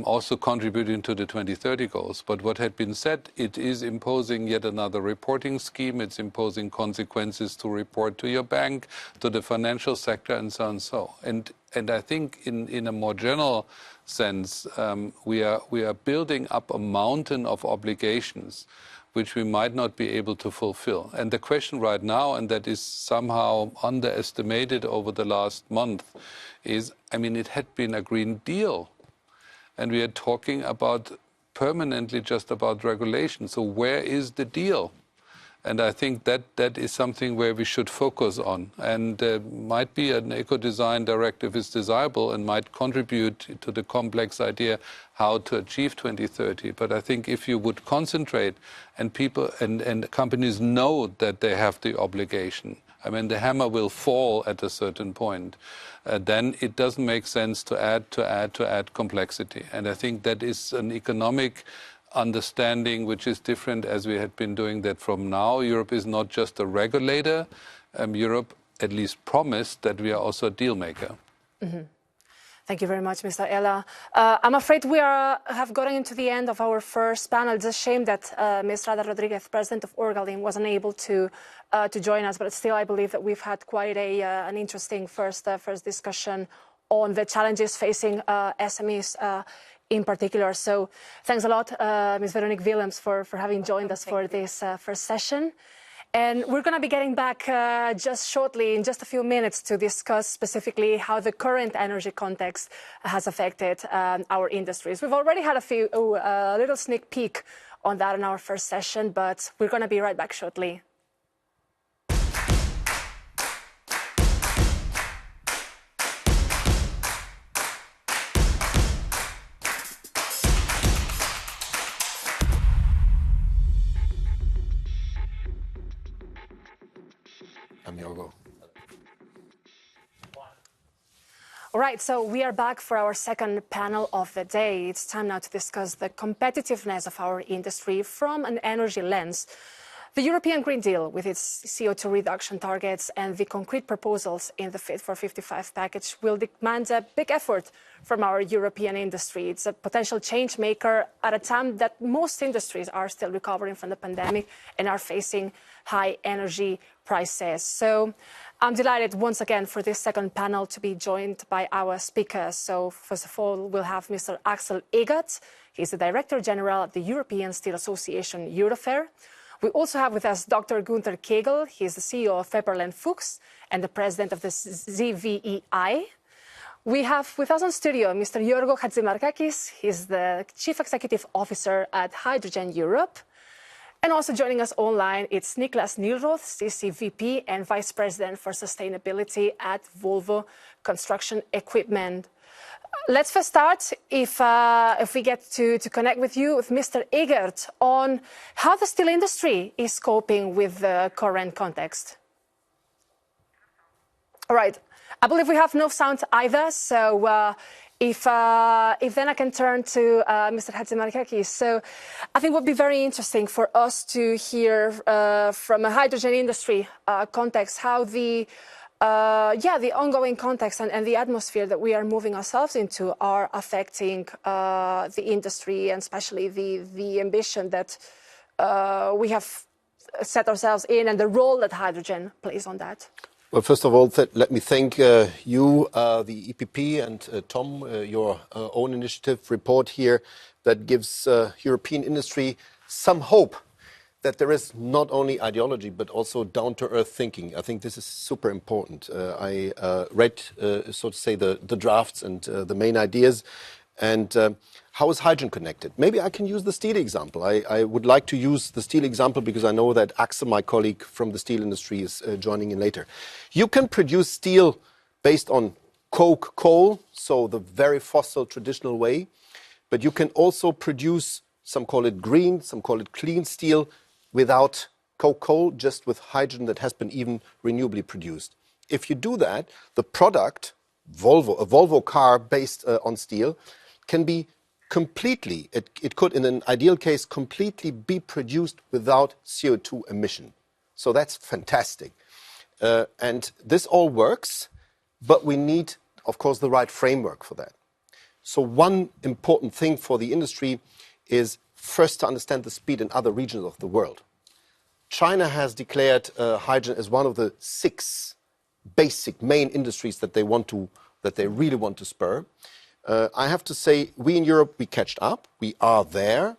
also contributing to the 2030 goals. But what had been said, it is imposing yet another reporting scheme. It's imposing consequences to report to your bank, to the financial sector, and so on and so. And I think in a more general sense, we are building up a mountain of obligations which we might not be able to fulfill. And the question right now, and that is somehow underestimated over the last month, is, I mean, it had been a Green Deal. And we are talking about permanently just about regulation. So where is the deal? And I think that is something where we should focus on. And might be an eco-design directive is desirable and might contribute to the complex idea how to achieve 2030. But I think if you would concentrate and people and companies know that they have the obligation, I mean, the hammer will fall at a certain point. Then it doesn't make sense to add complexity. And I think that is an economic understanding which is different, as we had been doing that from now. Europe is not just a regulator. Europe at least promised that we are also a deal maker. Thank you very much, Mr. Eller. I'm afraid we have gotten into the end of our first panel. It's a shame that Ms. Rada Rodriguez, President of Orgalim, wasn't able to join us, but still I believe that we've had quite an interesting first discussion on the challenges facing SMEs in particular. So thanks a lot, Ms. Veronique Willems, for having joined us for this first session. And we're going to be getting back just shortly, in just a few minutes, to discuss specifically how the current energy context has affected our industries. We've already had a little sneak peek on that in our first session, but we're going to be right back shortly. All right, so we are back for our second panel of the day. It's time now to discuss the competitiveness of our industry from an energy lens. The European Green Deal, with its CO2 reduction targets and the concrete proposals in the Fit for 55 package, will demand a big effort from our European industry. It's a potential change maker at a time that most industries are still recovering from the pandemic and are facing high energy prices. So I'm delighted once again for this second panel to be joined by our speakers. So first of all, we'll have Mr. Axel Egert. He's the Director General of the European Steel Association Eurofer. We also have with us Dr. Gunther Kegel. He's the CEO of Pepperl & Fuchs and the President of the ZVEI. We have with us on studio Mr. Yorgo Hatzimarkakis. He's the Chief Executive Officer at Hydrogen Europe. And also joining us online, it's Niklas Nilroth, CCVP and Vice President for Sustainability at Volvo Construction Equipment. Let's first start, if we get to connect with you, with Mr. Egert, on how the steel industry is coping with the current context. All right, I believe we have no sound either, so if then I can turn to Mr. Hatzimarkakis. So I think it would be very interesting for us to hear from a hydrogen industry context how the ongoing context and the atmosphere that we are moving ourselves into are affecting the industry, and especially the ambition that we have set ourselves in and the role that hydrogen plays on that. Well, first of all, let me thank you, the EPP, and Tom, your own initiative report here that gives European industry some hope that there is not only ideology, but also down-to-earth thinking. I think this is super important. I read, so to say, the drafts and the main ideas. And how is hydrogen connected? Maybe I can use the steel example. I would like to use the steel example because I know that Axel, my colleague from the steel industry, is joining in later. You can produce steel based on coke, coal, so the very fossil traditional way. But you can also produce, some call it green, some call it clean steel, without coke, coal, just with hydrogen that has been even renewably produced. If you do that, the product, a Volvo car based on steel, can be completely, it could in an ideal case completely be produced without CO2 emission. So that's fantastic. And this all works, but we need, of course, the right framework for that. So one important thing for the industry is first to understand the speed in other regions of the world. China has declared hydrogen as one of the 6 basic main industries that they really want to spur. I have to say, we in Europe, we catched up. We are there.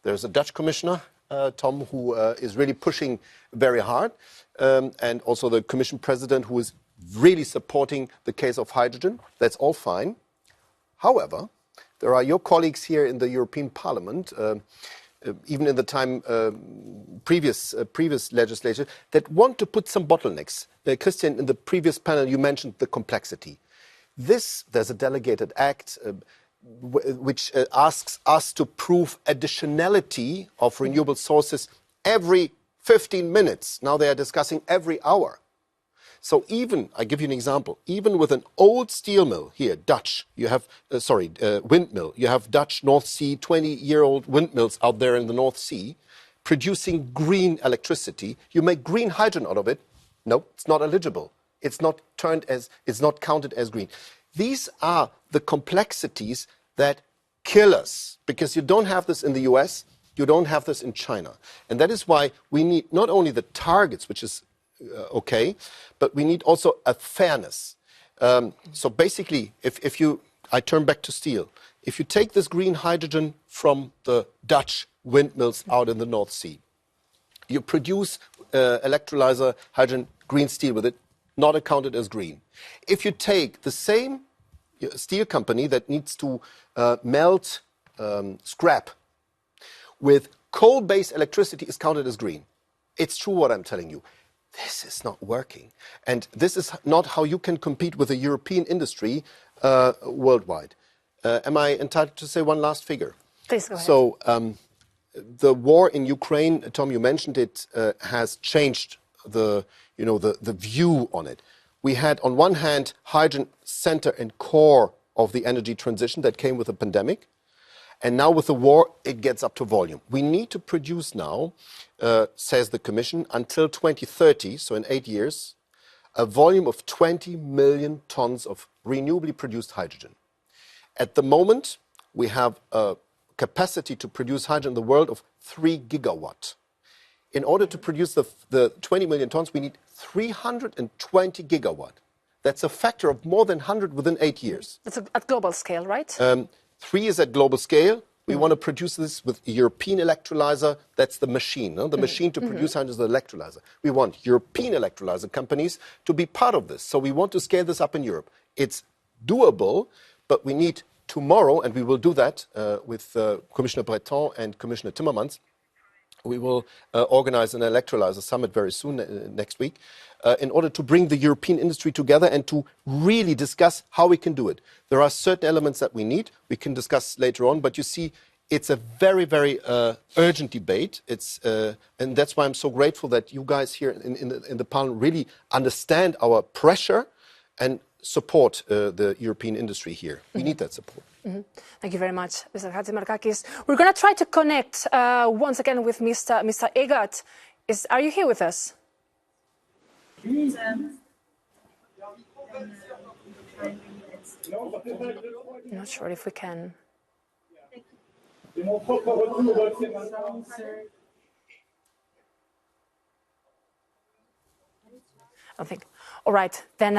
There's a Dutch commissioner, Tom, who is really pushing very hard, and also the Commission President, who is really supporting the case of hydrogen. That's all fine. However, there are your colleagues here in the European Parliament, even in the time previous legislature, that want to put some bottlenecks. Christian, in the previous panel, you mentioned the complexity. There's a delegated act which asks us to prove additionality of renewable sources every 15 minutes. Now they are discussing every hour. So even, I give you an example, even with an old steel mill here, Dutch, you have, windmill, you have Dutch North Sea, 20-year-old windmills out there in the North Sea, producing green electricity. You make green hydrogen out of it. No, it's not eligible. It's not counted as green. These are the complexities that kill us, because you don't have this in the US, you don't have this in China. And that is why we need not only the targets, which is okay, but we need also a fairness. So basically, I turn back to steel. If you take this green hydrogen from the Dutch windmills out in the North Sea, you produce electrolyzer hydrogen, green steel with it, not accounted as green. If you take the same steel company that needs to melt scrap with coal-based electricity, is counted as green. It's true what I'm telling you. This is not working. And this is not how you can compete with a European industry worldwide. Am I entitled to say one last figure? Please go ahead. So the war in Ukraine, Tom, you mentioned it, has changed the view on it. We had, on one hand, hydrogen center and core of the energy transition that came with the pandemic. And now with the war, it gets up to volume. We need to produce now, says the Commission, until 2030, so in 8 years, a volume of 20 million tons of renewably produced hydrogen. At the moment, we have a capacity to produce hydrogen in the world of 3 gigawatt. In order to produce the 20 million tons, we need 320 gigawatt. That's a factor of more than 100 within 8 years. That's at global scale, right? 3 is at global scale. We want to produce this with a European electrolyzer. That's the machine. No? The machine to produce hydrogen is the electrolyzer. We want European electrolyzer companies to be part of this. So we want to scale this up in Europe. It's doable, but we need tomorrow, and we will do that with Commissioner Breton and Commissioner Timmermans. We will organize an electrolyzer summit very soon, next week, in order to bring the European industry together and to really discuss how we can do it. There are certain elements that we need. We can discuss later on, but you see, it's a very, very urgent debate. And that's why I'm so grateful that you guys here in the Parliament really understand our pressure and support the European industry here. We need that support. Thank you very much, Mr. Chatzimarkakis. We're going to try to connect once again with Mr. Eggert. Are you here with us? I'm not sure if we can. I think. All right, then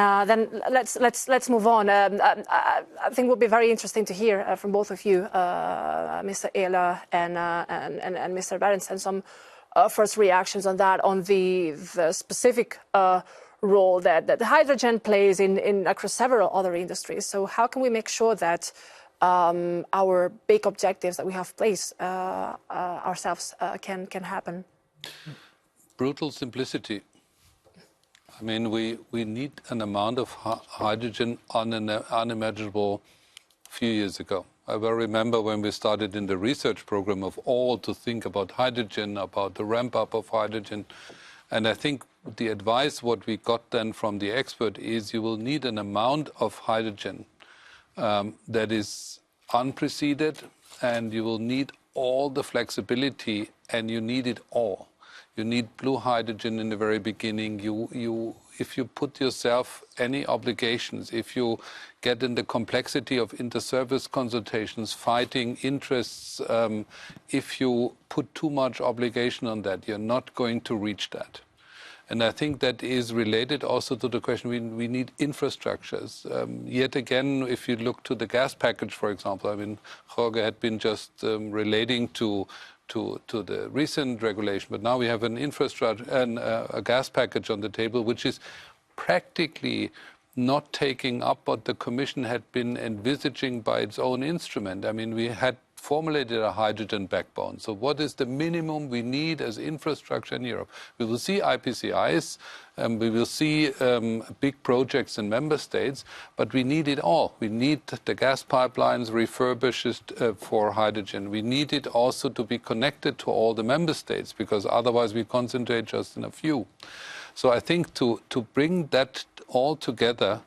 let's move on. I think it would be very interesting to hear from both of you, Mr. Ehler and Mr. Berenson, some first reactions on that, on the specific role that hydrogen plays in across several other industries. So how can we make sure that our big objectives that we have placed ourselves can happen? Brutal simplicity. I mean, we need an amount of hydrogen unimaginable a few years ago. I well remember when we started in the research program of all to think about hydrogen, about the ramp up of hydrogen. And I think the advice what we got then from the expert is you will need an amount of hydrogen that is unprecedented, and you will need all the flexibility, and you need it all. You need blue hydrogen in the very beginning. If you put yourself any obligations, if you get in the complexity of inter-service consultations, fighting interests, if you put too much obligation on that, you're not going to reach that. And I think that is related also to the question we need infrastructures. Yet again, if you look to the gas package, for example, I mean, Jorge had been just relating to the recent regulation, but now we have an infrastructure and a gas package on the table, which is practically not taking up what the Commission had been envisaging by its own instrument. I mean, we had formulated a hydrogen backbone. So what is the minimum we need as infrastructure in Europe? We will see IPCIs, we will see big projects in member states, but we need it all. We need the gas pipelines refurbished for hydrogen. We need it also to be connected to all the member states, because otherwise we concentrate just in a few. So I think to bring that all together,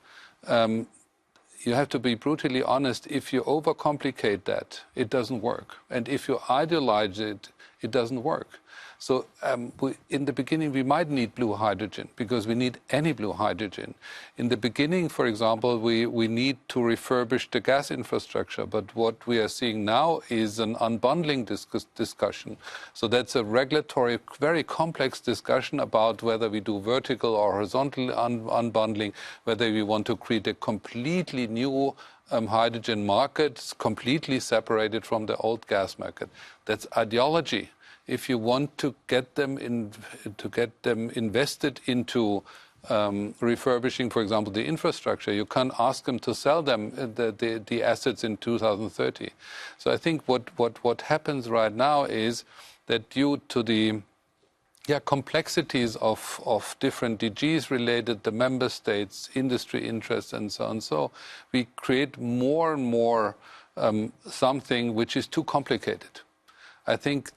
you have to be brutally honest. If you overcomplicate that, it doesn't work. And if you idealize it, it doesn't work. So in the beginning, we might need blue hydrogen because we need any blue hydrogen. In the beginning, for example, we need to refurbish the gas infrastructure. But what we are seeing now is an unbundling discussion. So that's a regulatory, very complex discussion about whether we do vertical or horizontal unbundling, whether we want to create a completely new hydrogen market, completely separated from the old gas market. That's ideology. If you want to get them invested into refurbishing, for example, the infrastructure, you can't ask them to sell them the assets in 2030. So I think what happens right now is that due to the complexities of different DGs related, the member states, industry interests, and so on. So we create more and more something which is too complicated. I think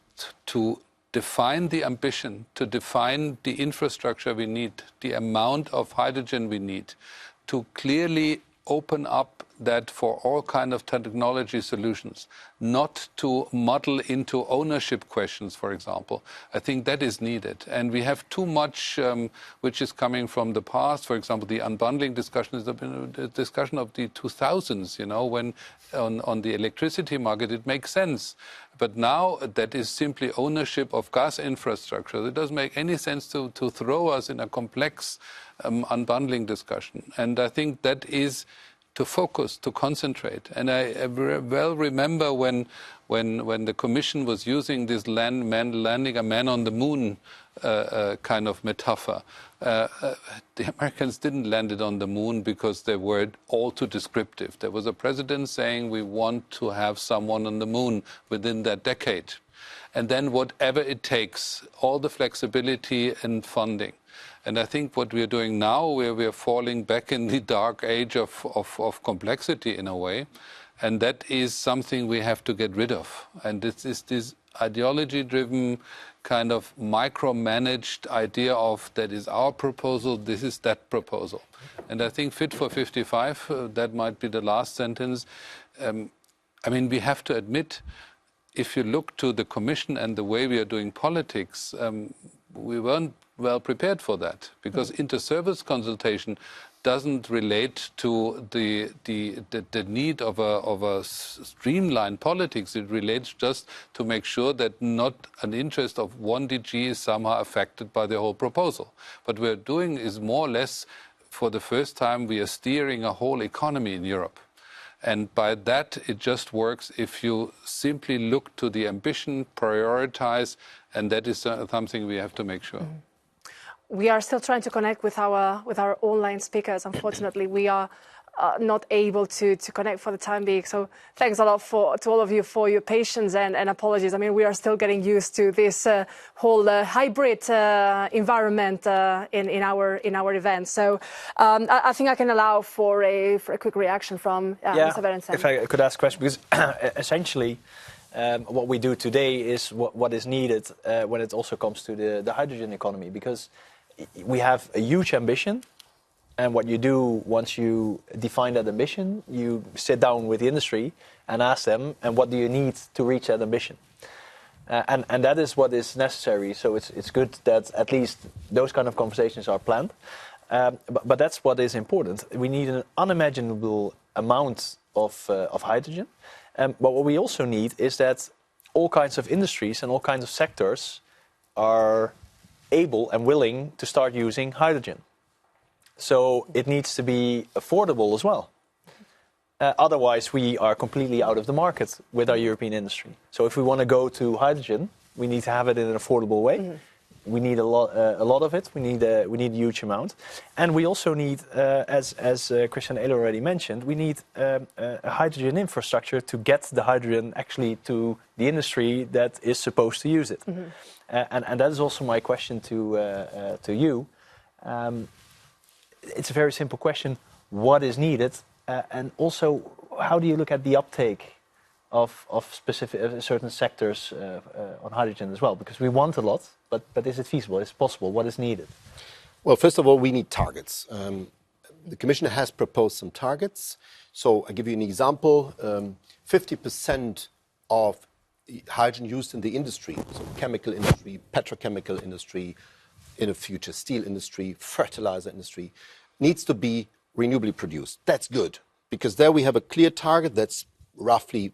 to define the ambition, to define the infrastructure we need, the amount of hydrogen we need, to clearly open up that for all kind of technology solutions, not to muddle into ownership questions, for example. I think that is needed. And we have too much which is coming from the past. For example, the unbundling discussion is the discussion of the 2000s, you know, when on the electricity market it makes sense. But now that is simply ownership of gas infrastructure. It doesn't make any sense to throw us in a complex unbundling discussion. And I think that is to focus, to concentrate. And I well remember when the Commission was using this landing a man on the moon kind of metaphor. The Americans didn't land it on the moon because they were all too descriptive. There was a president saying we want to have someone on the moon within that decade. And then whatever it takes, all the flexibility and funding. And I think what we are doing now, we are falling back in the dark age of complexity in a way. And that is something we have to get rid of. And this is this ideology-driven kind of micromanaged idea of that is our proposal, this is that proposal. And I think Fit for 55, that might be the last sentence. I mean, we have to admit, if you look to the Commission and the way we are doing politics, we weren't well prepared for that, because inter-service consultation doesn't relate to the need of a streamlined politics. It relates just to make sure that not an interest of one DG is somehow affected by the whole proposal. What we're doing is more or less, for the first time, we are steering a whole economy in Europe. And by that, it just works if you simply look to the ambition, prioritize, and that is something we have to make sure. We are still trying to connect with our online speakers. Unfortunately, we are not able to connect for the time being. So thanks a lot to all of you for your patience and apologies. I mean, we are still getting used to this whole hybrid environment in our event. So I think I can allow for a quick reaction from Mr. Berenson. If I could ask a question, because essentially what we do today is what is needed when it also comes to the hydrogen economy, because we have a huge ambition. And what you do once you define that ambition, you sit down with the industry and ask them, and what do you need to reach that ambition? And that is what is necessary. So it's good that at least those kind of conversations are planned. But that's what is important. We need an unimaginable amount of hydrogen. But what we also need is that all kinds of industries and all kinds of sectors are able and willing to start using hydrogen. So it needs to be affordable as well. Otherwise, we are completely out of the market with our European industry. So if we want to go to hydrogen, we need to have it in an affordable way. Mm-hmm. We need a lot of it. We need a huge amount, and we also need, as Christian Ehler already mentioned, we need a hydrogen infrastructure to get the hydrogen actually to the industry that is supposed to use it. Mm-hmm. And that is also my question to you. It's a very simple question. What is needed? And also, how do you look at the uptake of specific certain sectors on hydrogen as well? Because we want a lot, but is it feasible? Is it possible? What is needed? Well, first of all, we need targets. The Commission has proposed some targets. So I'll give you an example. 50% of hydrogen used in the industry, so chemical industry, petrochemical industry, in the future, steel industry, fertilizer industry, needs to be renewably produced. That's good, because there we have a clear target that's roughly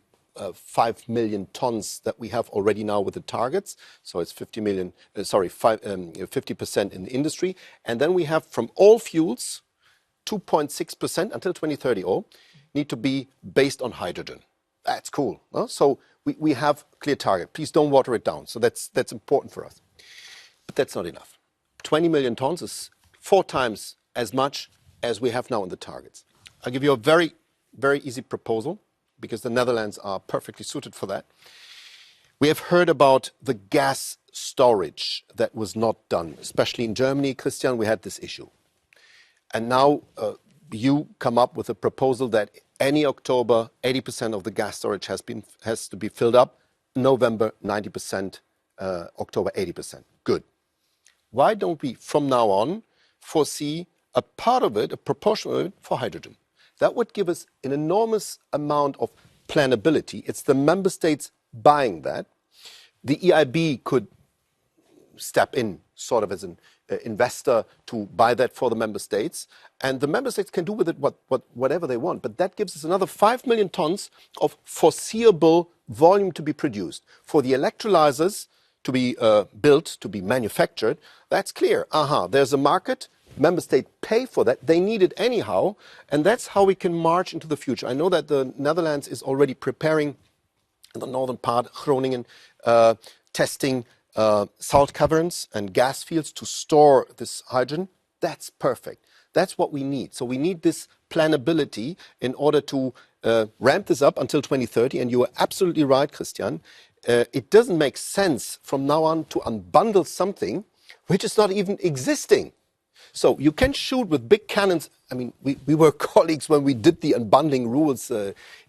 5 million tons that we have already now with the targets. So it's 50% in the industry. And then we have from all fuels, 2.6% until 2030 need to be based on hydrogen. That's cool. Huh? So we have a clear target. Please don't water it down. So that's important for us. But that's not enough. 20 million tons is 4 times as much as we have now in the targets. I'll give you a very, very easy proposal, because the Netherlands are perfectly suited for that. We have heard about the gas storage that was not done, especially in Germany. Christian, we had this issue. And now you come up with a proposal that any October, 80% of the gas storage has to be filled up. November, 90%, October, 80%. Good. Why don't we, from now on, foresee a part of it, a proportion of it, for hydrogen? That would give us an enormous amount of plannability. It's the member states buying that. The EIB could step in sort of as an investor to buy that for the member states. And the member states can do with it whatever they want. But that gives us another 5 million tons of foreseeable volume to be produced. For the electrolyzers to be built, to be manufactured, that's clear. There's a market. Member states pay for that. They need it anyhow. And that's how we can march into the future. I know that the Netherlands is already preparing, in the northern part, Groningen, testing salt caverns and gas fields to store this hydrogen. That's perfect. That's what we need. So we need this plannability in order to ramp this up until 2030. And you are absolutely right, Christian. It doesn't make sense from now on to unbundle something which is not even existing. So you can shoot with big cannons. I mean, we were colleagues when we did the unbundling rules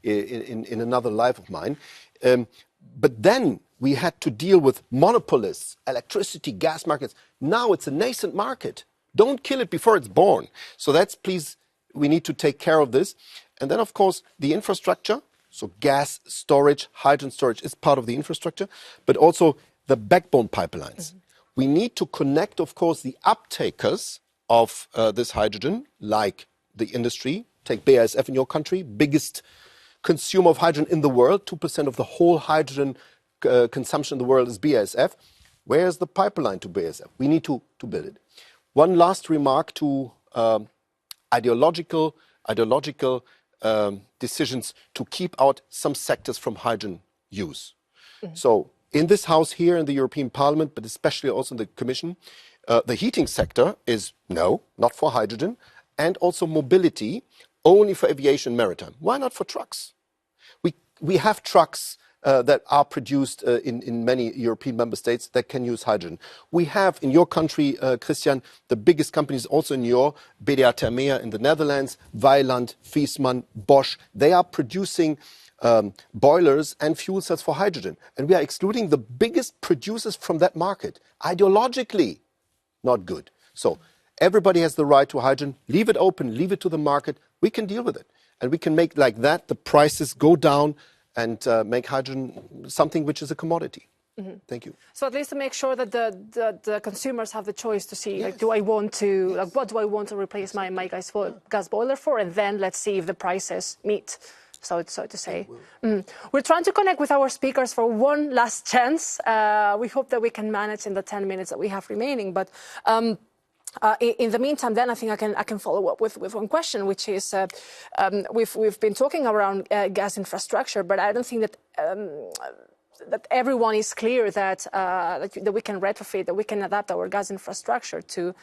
in another life of mine. But then we had to deal with monopolists, electricity, gas markets. Now it's a nascent market. Don't kill it before it's born. So please, we need to take care of this. And then, of course, the infrastructure. So gas storage, hydrogen storage is part of the infrastructure, but also the backbone pipelines. Mm-hmm. We need to connect, of course, the uptakers of this hydrogen, like the industry. Take BASF in your country, biggest consumer of hydrogen in the world. 2% of the whole hydrogen consumption in the world is BASF. Where's the pipeline to BASF? We need to build it. One last remark to ideological decisions to keep out some sectors from hydrogen use. So in this house here in the European Parliament, but especially also in the Commission, the heating sector is no, not for hydrogen, and also mobility only for aviation and maritime. Why not for trucks? We have trucks that are produced in many European member states that can use hydrogen. We have in your country, Christian, the biggest companies also in your BDA Thermea in the Netherlands, Weiland, Viessmann, Bosch. They are producing boilers and fuel cells for hydrogen. And we are excluding the biggest producers from that market. Ideologically, not good. So everybody has the right to hydrogen. Leave it open, leave it to the market. We can deal with it. And we can make like that the prices go down and make hydrogen something which is a commodity. Thank you. So at least to make sure that the consumers have the choice to see, like, do I want to, like, what do I want to replace my gas boiler for? And then let's see if the prices meet, so to say. We're trying to connect with our speakers for one last chance. We hope that we can manage in the 10 minutes that we have remaining. But in the meantime, then I think I can follow up with one question, which is we've been talking around gas infrastructure, but I don't think that that everyone is clear that that we can retrofit, that we can adapt our gas infrastructure to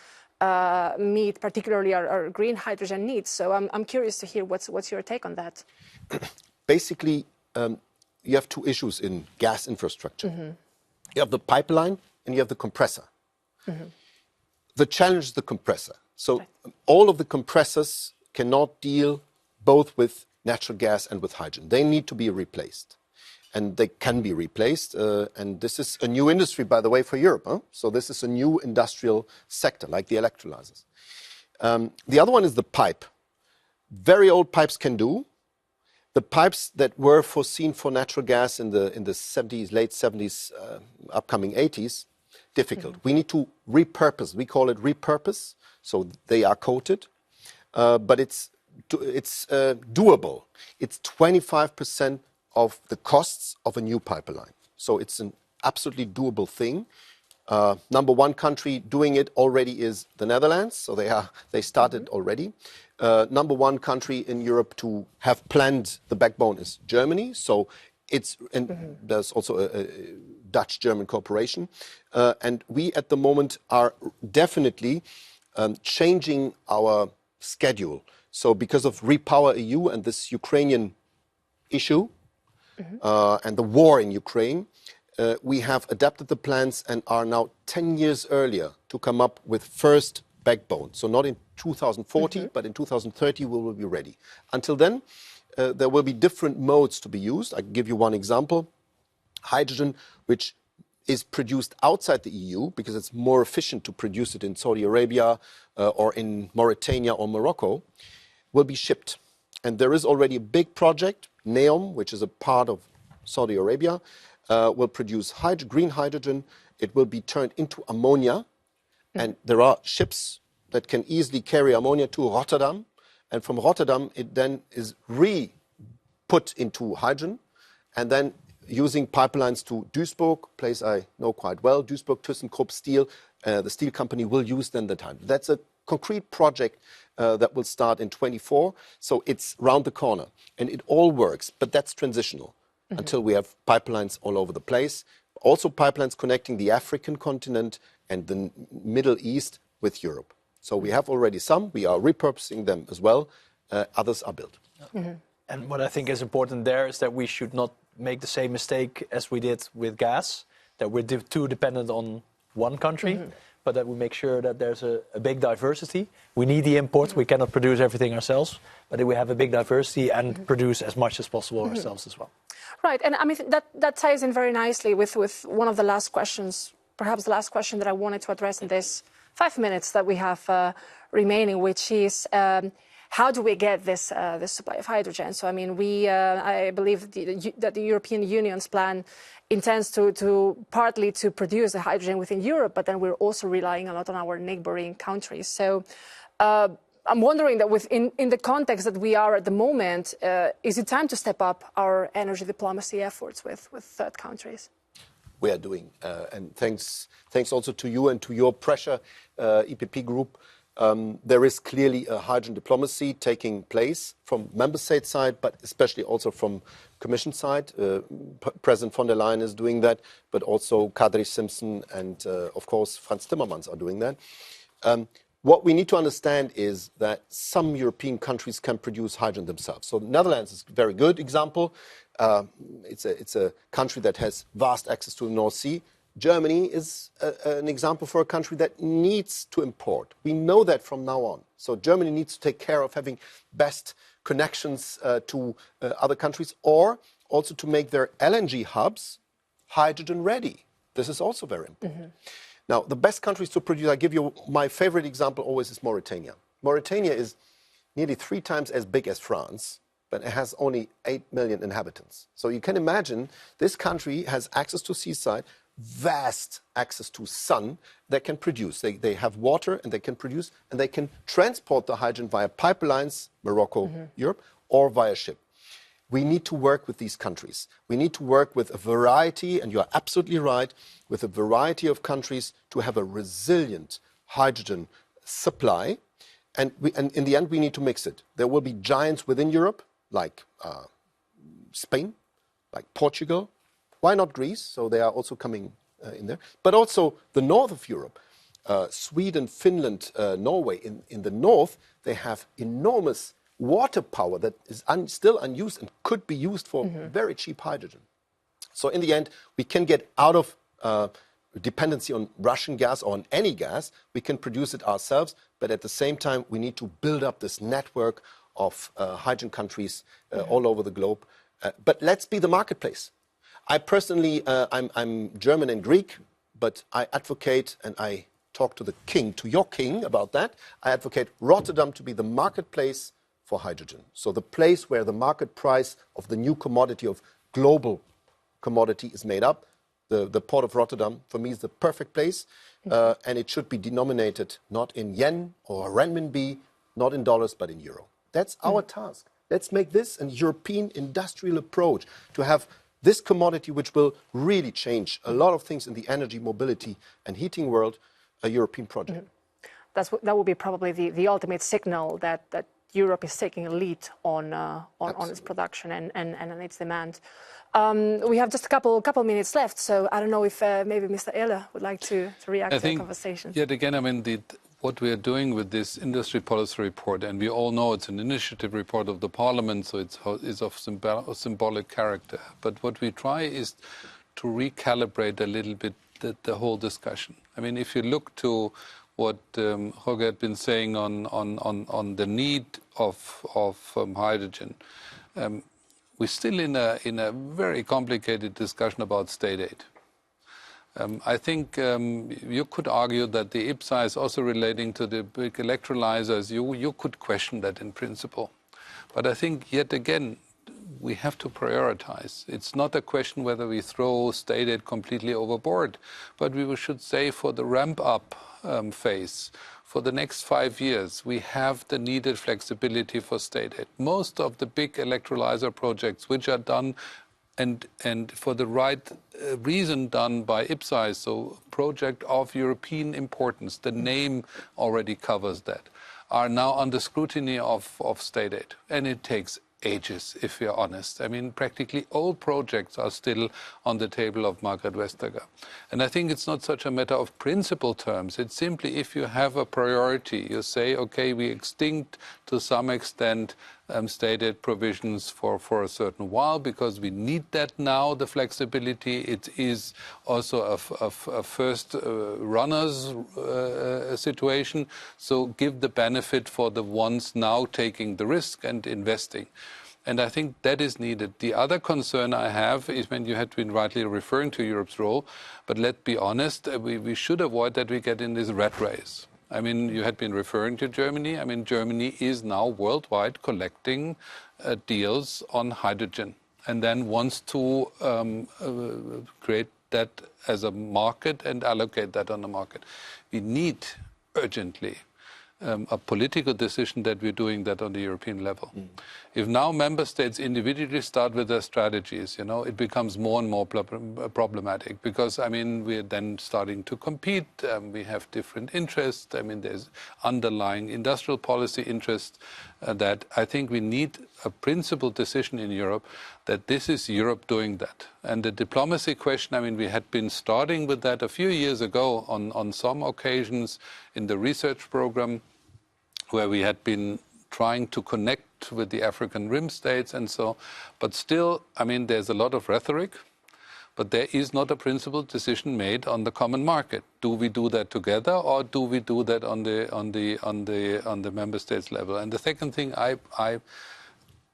meet particularly our green hydrogen needs. So I'm curious to hear what's your take on that. Basically, you have two issues in gas infrastructure. You have the pipeline and you have the compressor. The challenge is the compressor. So all of the compressors cannot deal both with natural gas and with hydrogen. They need to be replaced. And they can be replaced. And this is a new industry, by the way, for Europe. Huh? So this is a new industrial sector, like the electrolyzers. The other one is the pipe. Very old pipes can do. The pipes that were foreseen for natural gas in the 70s, late 70s, upcoming 80s, difficult. We need to repurpose. We call it repurpose. So they are coated, but it's doable. It's 25% of the costs of a new pipeline. So it's an absolutely doable thing. Number one country doing it already is the Netherlands. So they started already. Number one country in Europe to have planned the backbone is Germany. So there's also a Dutch-German cooperation. And we at the moment are definitely changing our schedule. So because of Repower EU and this Ukrainian issue and the war in Ukraine, we have adapted the plans and are now 10 years earlier to come up with first backbone. So not in 2040, but in 2030 we will be ready. Until then, there will be different modes to be used. I can give you one example. Hydrogen, which is produced outside the EU because it's more efficient to produce it in Saudi Arabia or in Mauritania or Morocco, will be shipped. And there is already a big project, NEOM, which is a part of Saudi Arabia, will produce green hydrogen. It will be turned into ammonia. And there are ships that can easily carry ammonia to Rotterdam. And from Rotterdam, it then is put into hydrogen. And then using pipelines to Duisburg, place I know quite well, Duisburg, ThyssenKrupp Steel, the steel company will use then the time. That's a concrete project that will start in 24. So it's round the corner. And it all works. But that's transitional until we have pipelines all over the place. Also pipelines connecting the African continent and the Middle East with Europe. So we have already some. We are repurposing them as well. Others are built. And what I think is important there is that we should not make the same mistake as we did with gas, that we're too dependent on one country, but that we make sure that there's a big diversity. We need the imports. We cannot produce everything ourselves, but that we have a big diversity and produce as much as possible ourselves as well. Right, and I mean that ties in very nicely with one of the last questions, perhaps the last question that I wanted to address in this 5 minutes that we have remaining, which is how do we get this supply of hydrogen? So I mean, I believe that the European Union's plan intends to partly to produce the hydrogen within Europe, but then we're also relying a lot on our neighboring countries. So I'm wondering that in the context that we are at the moment, is it time to step up our energy diplomacy efforts with third countries? We are doing, and thanks also to you and to your pressure, EPP Group. There is clearly a hydrogen diplomacy taking place from member state side, but especially also from Commission side. President von der Leyen is doing that, but also Kadri Simpson and, of course, Franz Timmermans are doing that. What we need to understand is that some European countries can produce hydrogen themselves. So the Netherlands is a very good example. It's a country that has vast access to the North Sea. Germany is an example for a country that needs to import. We know that from now on. So Germany needs to take care of having best connections to other countries, or also to make their LNG hubs hydrogen ready. This is also very important. Now, the best countries to produce, I give you my favorite example always is Mauritania. Mauritania is nearly 3 times as big as France, but it has only 8 million inhabitants. So you can imagine this country has access to seaside, vast access to sun that can produce. They have water and they can produce, and they can transport the hydrogen via pipelines, Morocco, Europe, or via ship. We need to work with these countries. We need to work with a variety, and you are absolutely right, with a variety of countries to have a resilient hydrogen supply. And in the end, we need to mix it. There will be giants within Europe, like Spain, like Portugal. Why not Greece? So they are also coming in there. But also the north of Europe, Sweden, Finland, Norway. In the north, they have enormous water power that is still unused and could be used for very cheap hydrogen. So in the end, we can get out of dependency on Russian gas or on any gas. We can produce it ourselves, but at the same time, we need to build up this network of hydrogen countries all over the globe. But let's be the marketplace. I personally, I'm German and Greek, but I advocate, and I talk to the king, to your king about that. I advocate Rotterdam to be the marketplace for hydrogen. So the place where the market price of the new commodity, of global commodity, is made up. The port of Rotterdam, for me, is the perfect place. And it should be denominated not in yen or renminbi, not in dollars, but in euro. That's our task. Let's make this a European industrial approach to have this commodity, which will really change a lot of things in the energy, mobility, and heating world, a European project. That would be probably the ultimate signal that Europe is taking a lead on its production and its demand. We have just a couple minutes left, so I don't know if maybe Mr. Ehler would like to react to the conversation. Yet again, I mean, what we are doing with this industry policy report, and we all know it's an initiative report of the Parliament, so it's of symbolic character. But what we try is to recalibrate a little bit the whole discussion. I mean, if you look to what Jorge had been saying on the need of hydrogen, we're still in a very complicated discussion about state aid. I think you could argue that the IPSA is also relating to the big electrolyzers. You could question that in principle. But I think, yet again, we have to prioritize. It's not a question whether we throw state aid completely overboard, but we should say for the ramp-up phase, for the next 5 years, we have the needed flexibility for state aid. Most of the big electrolyzer projects, which are done and for the right reason done by IPSA, so project of European importance, the name already covers that, are now under scrutiny of state aid. And it takes ages, if we're honest. I mean, practically all projects are still on the table of Margaret Vestager. And I think it's not such a matter of principle terms. It's simply if you have a priority, you say, okay, we extinct to some extent state aid provisions for a certain while because we need that now, the flexibility. It is also a first runners situation. So give the benefit for the ones now taking the risk and investing. And I think that is needed. The other concern I have is when you had been rightly referring to Europe's role, but let's be honest, we should avoid that we get in this rat race. I mean, you had been referring to Germany. I mean, Germany is now worldwide collecting deals on hydrogen and then wants to create that as a market and allocate that on the market. We need urgently a political decision that we're doing that on the European level. If now member states individually start with their strategies, it becomes more and more problematic because, I mean, we're then starting to compete. We have different interests. I mean, there's underlying industrial policy interests that I think we need a principled decision in Europe that this is Europe doing that. And the diplomacy question, I mean, we had been starting with that a few years ago on some occasions in the research program, where we had been trying to connect with the African Rim states and so, but still, I mean, there's a lot of rhetoric, but there is not a principled decision made on the common market. Do we do that together, or do we do that on the member states level? And the second thing,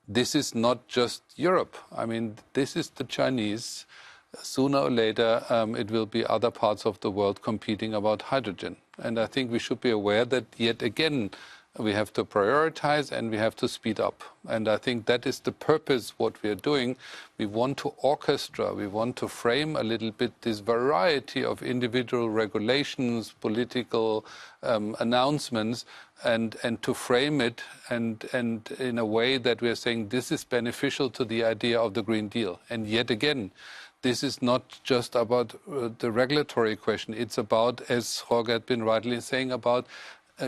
this is not just Europe. I mean, this is the Chinese. Sooner or later, it will be other parts of the world competing about hydrogen. And I think we should be aware that yet again, we have to prioritize and we have to speed up. And I think that is the purpose what we are doing. We want to orchestra, we want to frame a little bit this variety of individual regulations, political announcements, and to frame it and in a way that we are saying this is beneficial to the idea of the Green Deal. And yet again, this is not just about the regulatory question. It's about, as Jorge had been rightly saying, about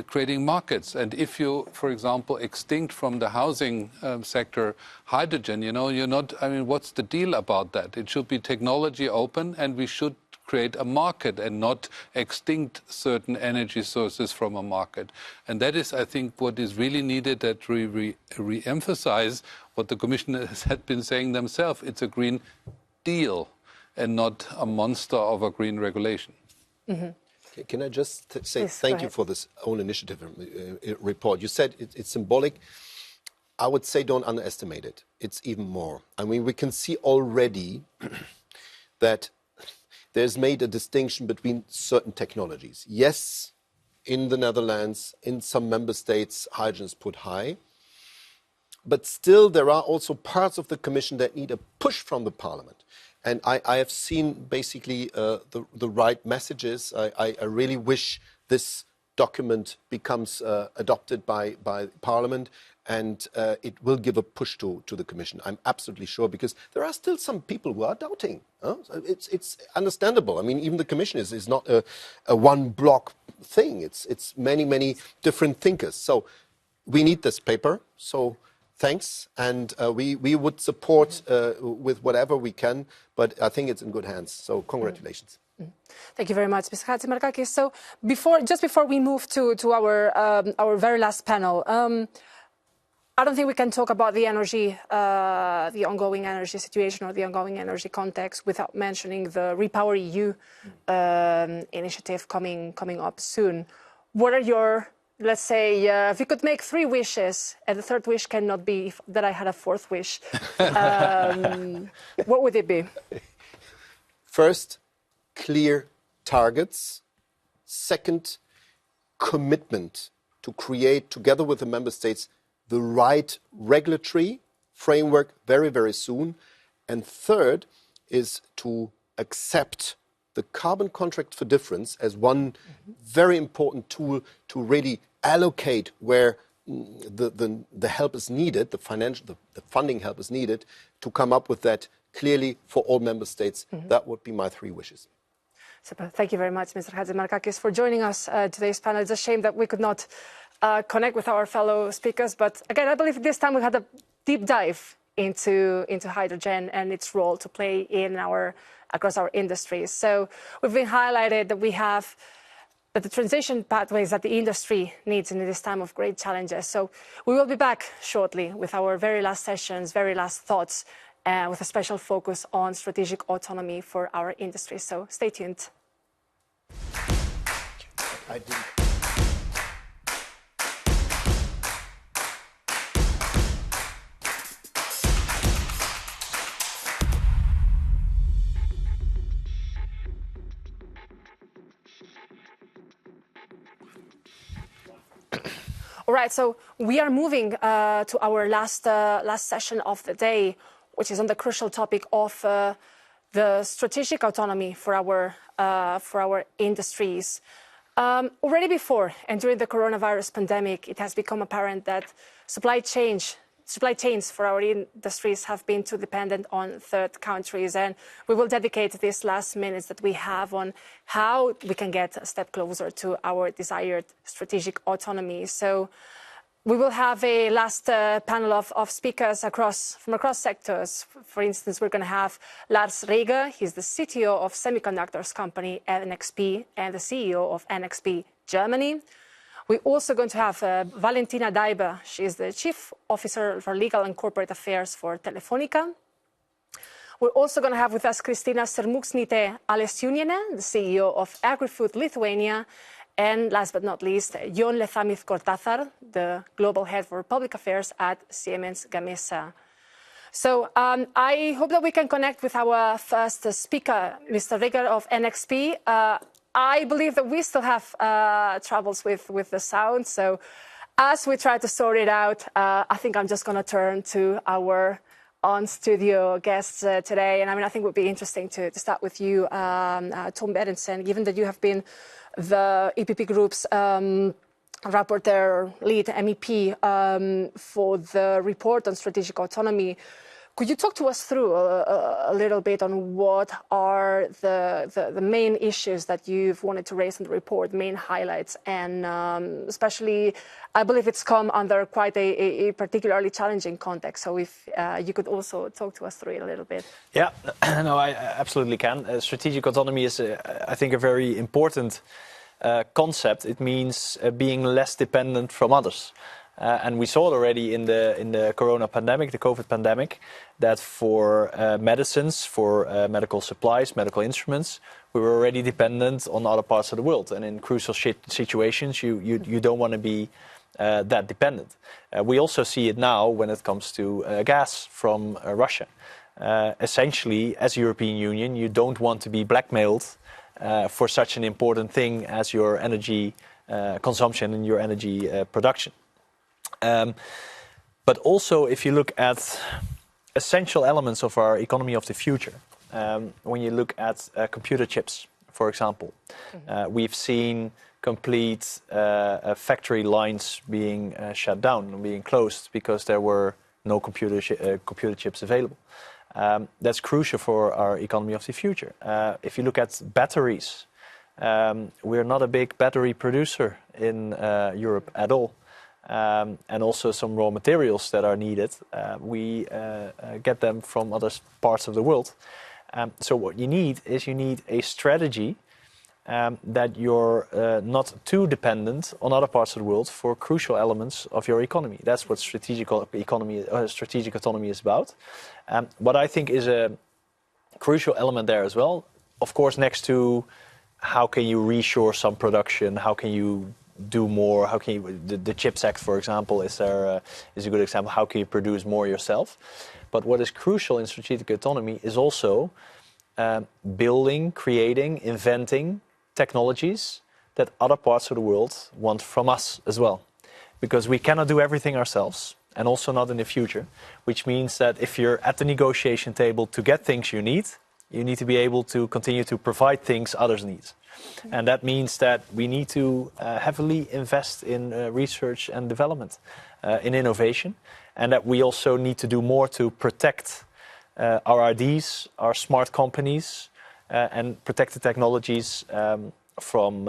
creating markets. And if you, for example, extinct from the housing sector hydrogen, you're not, I mean, what's the deal about that? It should be technology open, and we should create a market and not extinct certain energy sources from a market. And that is, I think, what is really needed, that we re-emphasize what the commissioners had been saying themselves. It's a green deal and not a monster of a green regulation. Mm-hmm. Can I just say Please, thank you for this own initiative report? You said it's symbolic. I would say don't underestimate it. It's even more. I mean, we can see already that there's made a distinction between certain technologies. Yes, in the Netherlands, in some member states, hydrogen is put high. But still, there are also parts of the Commission that need a push from the Parliament. And I have seen basically the right messages. I really wish this document becomes adopted by Parliament, and it will give a push to the Commission. I'm absolutely sure, because there are still some people who are doubting. It's understandable. I mean, even the Commission is not a one-block thing. It's many different thinkers. So we need this paper. So thanks, and we would support with whatever we can, but I think it's in good hands, so congratulations. Thank you very much, Mr. Chatzimarkakis. So just before we move to our very last panel, I don't think we can talk about the ongoing energy situation or the ongoing energy context without mentioning the Repower EU initiative coming up soon. What are your, let's say, if you could make 3 wishes, and the third wish cannot be that I had a fourth wish, what would it be? First, clear targets. Second, commitment to create, together with the member states, the right regulatory framework very, very soon. And third is to accept the carbon contract for difference as one very important tool to really allocate where the help is needed, the funding help is needed, to come up with that clearly for all member states. That would be my 3 wishes. Super. Thank you very much, Mr. Chatzimarkakis, for joining us today's panel. It's a shame that we could not connect with our fellow speakers, but again, I believe this time we had a deep dive into hydrogen and its role to play in across our industries. So we've been highlighted that the transition pathways that the industry needs in this time of great challenges. So we will be back shortly with our very last sessions, very last thoughts, with a special focus on strategic autonomy for our industry. So stay tuned. All right, so we are moving to our last session of the day, which is on the crucial topic of the strategic autonomy for our industries. Already before and during the coronavirus pandemic, it has become apparent that supply chains for our industries have been too dependent on third countries. And we will dedicate these last minutes that we have on how we can get a step closer to our desired strategic autonomy. So we will have a last panel of speakers from across sectors. For instance, we're going to have Lars Reger. He's the CTO of semiconductors company NXP and the CEO of NXP Germany. We're also going to have Valentina Daiber. She's the Chief Officer for Legal and Corporate Affairs for Telefonica. We're also going to have with us Kristina Sermuksnite Alesiuninen, the CEO of Agri-Food Lithuania. And last but not least, Jon Lezamith Cortázar, the Global Head for Public Affairs at Siemens Gamesa. So I hope that we can connect with our first speaker, Mr. Reger of NXP. I believe that we still have troubles with the sound. So as we try to sort it out, I think I'm just going to turn to our on-studio guests today. And I think it would be interesting to start with you, Tom Berenson, given that you have been the EPP Group's rapporteur, lead MEP for the report on strategic autonomy. Could you talk to us through a little bit on what are the main issues that you've wanted to raise in the report, main highlights, and especially, I believe it's come under quite a particularly challenging context. So if you could also talk to us through it a little bit. Yeah, no, I absolutely can. Strategic autonomy is, I think, a very important concept. It means being less dependent from others. And we saw it already in the corona pandemic, the COVID pandemic, that for medicines, for medical supplies, medical instruments, we were already dependent on other parts of the world. And in crucial situations, you don't want to be that dependent. We also see it now when it comes to gas from Russia. Essentially, as European Union, you don't want to be blackmailed for such an important thing as your energy consumption and your energy production. But also, if you look at essential elements of our economy of the future, when you look at computer chips, for example, we've seen complete factory lines being shut down and being closed because there were no computer chips available. That's crucial for our economy of the future. If you look at batteries, we're not a big battery producer in Europe at all. And also some raw materials that are needed, we get them from other parts of the world. So what you need is a strategy that you're not too dependent on other parts of the world for crucial elements of your economy. That's what strategic autonomy is about. What I think is a crucial element there as well, of course, next to how can you reshore some production, how can you do more, how can you, the CHIPS Act, for example, is a good example. How can you produce more yourself? But what is crucial in strategic autonomy is also building, creating, inventing technologies that other parts of the world want from us as well. Because we cannot do everything ourselves, and also not in the future, which means that if you're at the negotiation table to get things you need to be able to continue to provide things others need. And that means that we need to heavily invest in research and development, in innovation, and that we also need to do more to protect our IDs, our smart companies, and protect the technologies from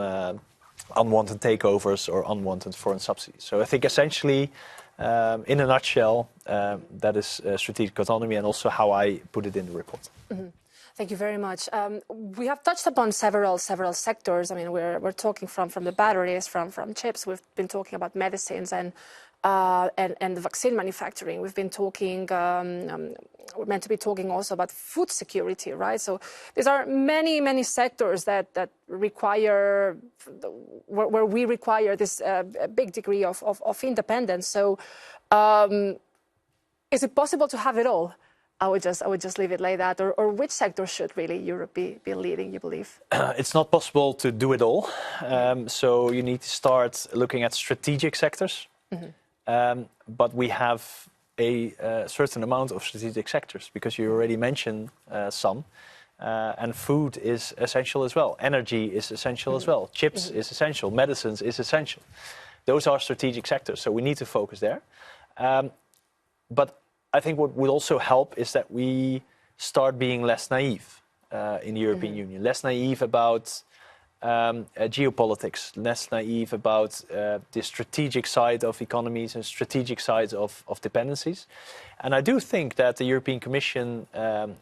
unwanted takeovers or unwanted foreign subsidies. So I think essentially, in a nutshell, that is strategic autonomy and also how I put it in the report. Mm-hmm. Thank you very much. We have touched upon several sectors. I mean, we're talking from the batteries, from chips. We've been talking about medicines and the vaccine manufacturing. We've been talking. We're meant to be talking also about food security, right? So these are many sectors that require where we require this big degree of independence. So, is it possible to have it all? I would just leave it like that. Or which sector should really Europe be leading, you believe? It's not possible to do it all. So you need to start looking at strategic sectors. Mm-hmm. But we have a certain amount of strategic sectors, because you already mentioned some. And food is essential as well. Energy is essential as well. Chips is essential. Medicines is essential. Those are strategic sectors, so we need to focus there. But I think what will also help is that we start being less naive in the European Union, less naive about geopolitics, less naive about the strategic side of economies and strategic sides of dependencies. And I do think that the European Commission,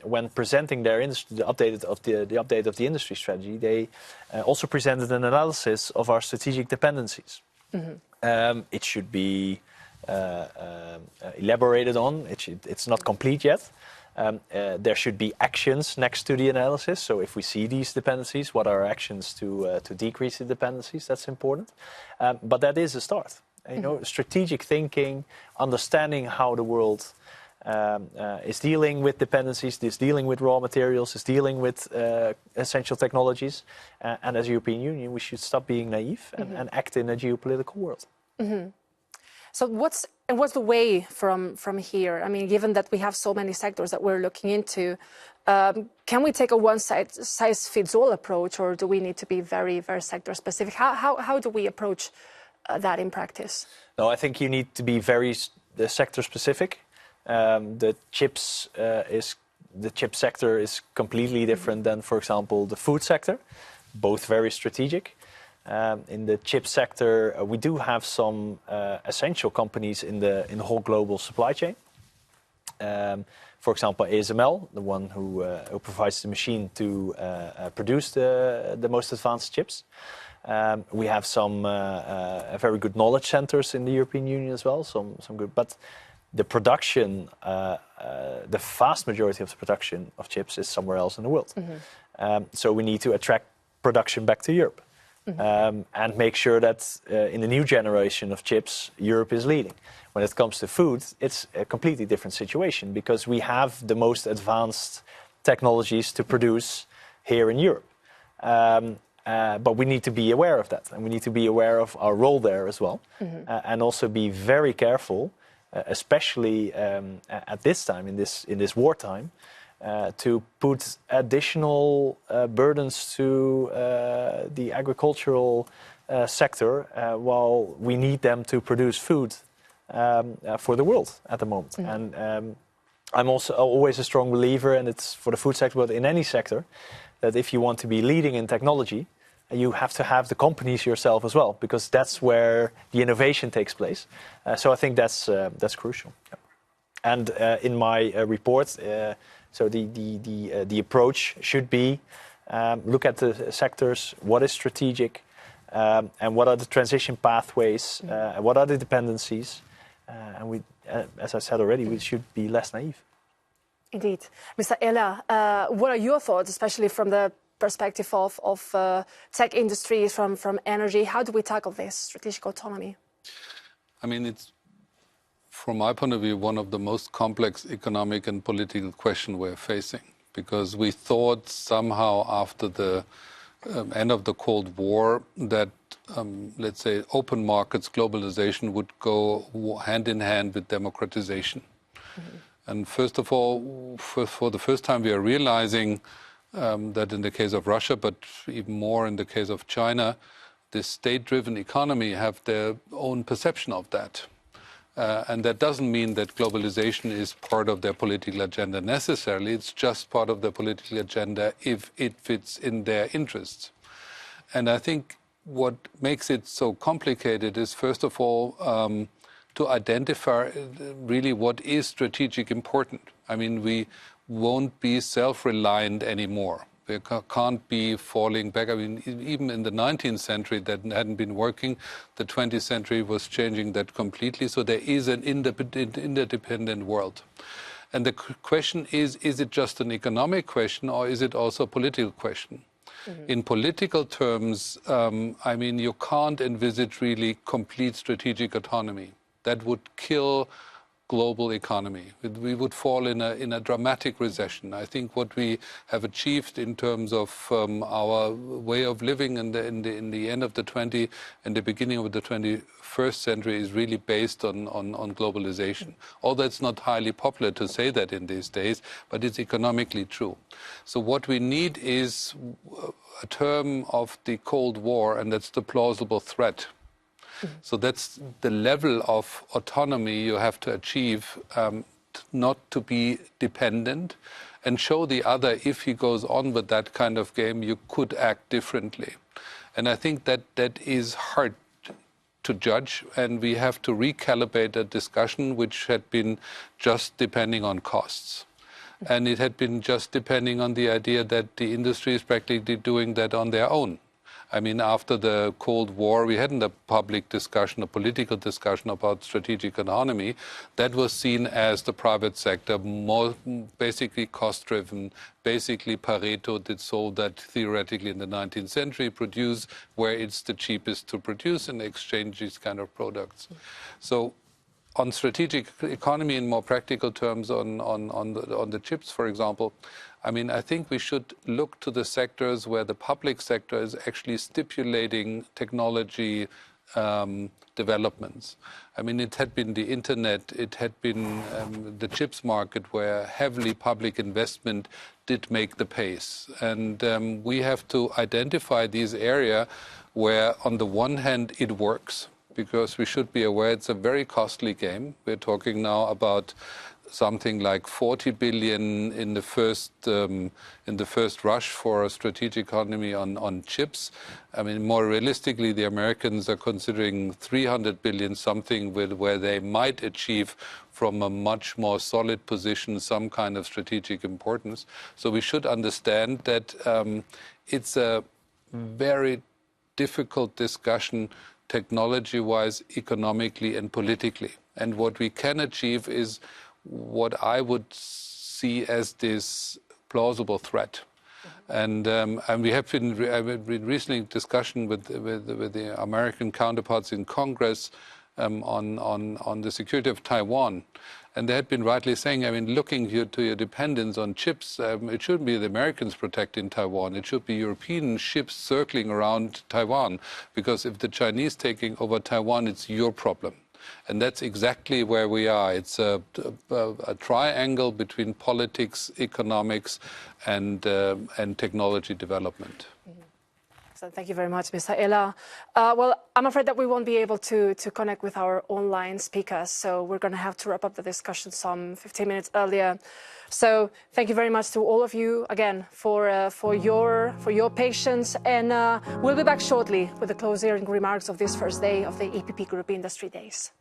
when presenting their industry, the update of the industry strategy, they also presented an analysis of our strategic dependencies. It should be elaborated on. It's not complete yet. There should be actions next to the analysis. So if we see these dependencies, what are our actions to decrease the dependencies? That's important. But that is a start. You know, strategic thinking, understanding how the world is dealing with dependencies, is dealing with raw materials, is dealing with essential technologies. And as a European Union, we should stop being naive and act in a geopolitical world. So what's the way from here? I mean, given that we have so many sectors that we're looking into, can we take a one-size-fits-all approach, or do we need to be very, very sector-specific? How do we approach that in practice? No, I think you need to be very sector-specific. The chip sector is completely different than, for example, the food sector. Both very strategic. In the chip sector, we do have some essential companies in the whole global supply chain. For example, ASML, the one who provides the machine to produce the most advanced chips. We have some very good knowledge centers in the European Union as well. Some good, but the production, the vast majority of the production of chips is somewhere else in the world. So we need to attract production back to Europe. And make sure that in the new generation of chips, Europe is leading. When it comes to food, it's a completely different situation because we have the most advanced technologies to produce here in Europe. But we need to be aware of that, and we need to be aware of our role there as well, and also be very careful, especially at this time, in this wartime, to put additional burdens to the agricultural sector while we need them to produce food for the world at the moment. And I'm also always a strong believer, and it's for the food sector, but in any sector, that if you want to be leading in technology, you have to have the companies yourself as well, because that's where the innovation takes place. So I think that's crucial. Yeah. And in my report, so the approach should be look at the sectors, what is strategic, and what are the transition pathways, what are the dependencies, and we, as I said already, we should be less naive. Indeed. Mr. Eller, what are your thoughts, especially from the perspective of tech industries, from energy? How do we tackle this strategic autonomy? I mean, it's, from my point of view, one of the most complex economic and political questions we're facing, because we thought somehow after the end of the Cold War that, let's say, open markets, globalization would go hand in hand with democratization. And first of all, for the first time, we are realizing that in the case of Russia, but even more in the case of China, the state-driven economy have their own perception of that. And that doesn't mean that globalization is part of their political agenda necessarily. It's just part of their political agenda if it fits in their interests. And I think what makes it so complicated is, first of all, to identify really what is strategic important. I mean, we won't be self-reliant anymore. We can't be falling back. I mean, even in the 19th century, that hadn't been working. The 20th century was changing that completely. So there is an interdependent world. And the question is it just an economic question, or is it also a political question? In political terms, I mean, you can't envisage really complete strategic autonomy. That would kill global economy. We would fall in a dramatic recession. I think what we have achieved in terms of our way of living in the end of the 20th and the beginning of the 21st century is really based on globalization. Although it's not highly popular to say that in these days, but it's economically true. So what we need is a term of the Cold War, and that's the plausible threat. So that's the level of autonomy you have to achieve, not to be dependent, and show the other, if he goes on with that kind of game, you could act differently. And I think that is hard to judge, and we have to recalibrate a discussion which had been just depending on costs. And it had been just depending on the idea that the industry is practically doing that on their own. I mean, after the Cold War, we hadn't a public discussion, a political discussion about strategic autonomy. That was seen as the private sector, more basically cost-driven. Basically, Pareto did so that theoretically in the 19th century, produce where it's the cheapest to produce and exchange these kind of products. So on strategic economy in more practical terms, on the chips, for example, I mean, I think we should look to the sectors where the public sector is actually stipulating technology developments. I mean, it had been the internet, it had been the chips market where heavily public investment did make the pace. And we have to identify these areas where, on the one hand, it works, because we should be aware it's a very costly game. We're talking now about something like 40 billion in the first rush for a strategic economy on chips. I mean, more realistically, the Americans are considering 300 billion, something where they might achieve from a much more solid position some kind of strategic importance. So we should understand that it's a very difficult discussion technology-wise, economically and politically. And what we can achieve is what I would see as this plausible threat. And we have been recently in discussion with the American counterparts in Congress on the security of Taiwan. And they had been rightly saying, I mean, looking to your dependence on chips, it shouldn't be the Americans protecting Taiwan. It should be European ships circling around Taiwan, because if the Chinese taking over Taiwan, it's your problem. And that's exactly where we are. It's a triangle between politics, economics, and technology development. So thank you very much, Mr. Eller. Well, I'm afraid that we won't be able to connect with our online speakers, so we're going to have to wrap up the discussion some 15 minutes earlier. So thank you very much to all of you again for your patience, and we'll be back shortly with the closing remarks of this first day of the EPP Group Industry Days.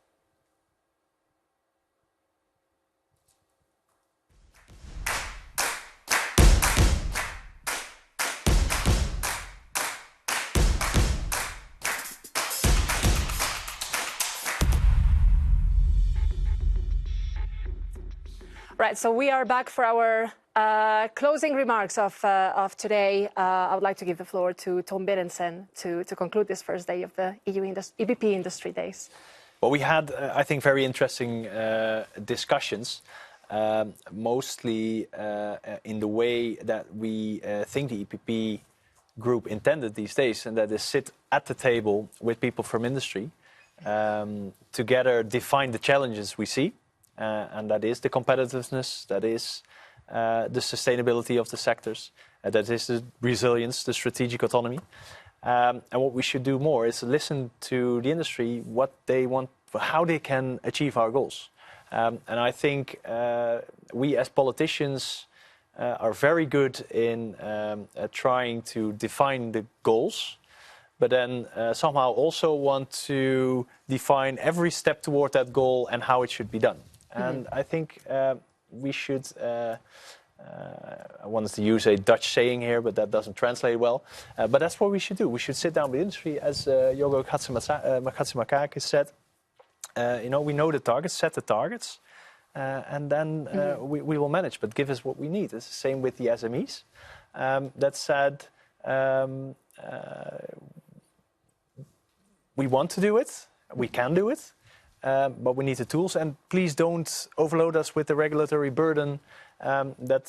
Right, so we are back for our closing remarks of today. I would like to give the floor to Tom Berenson to conclude this first day of the EPP Industry Days. Well, we had, I think, very interesting discussions, mostly in the way that we think the EPP Group intended these days, and that is sit at the table with people from industry, together define the challenges we see. And that is the competitiveness, that is the sustainability of the sectors, that is the resilience, the strategic autonomy. And what we should do more is listen to the industry, what they want, how they can achieve our goals. And I think we as politicians are very good in trying to define the goals, but then somehow also want to define every step toward that goal and how it should be done. And I think we should, I wanted to use a Dutch saying here, but that doesn't translate well. But that's what we should do. We should sit down with industry, as Yogo Katsumakakis said. We know the targets, set the targets, and then we will manage. But give us what we need. It's the same with the SMEs. That said, we want to do it. We can do it. but we need the tools. And please don't overload us with the regulatory burden that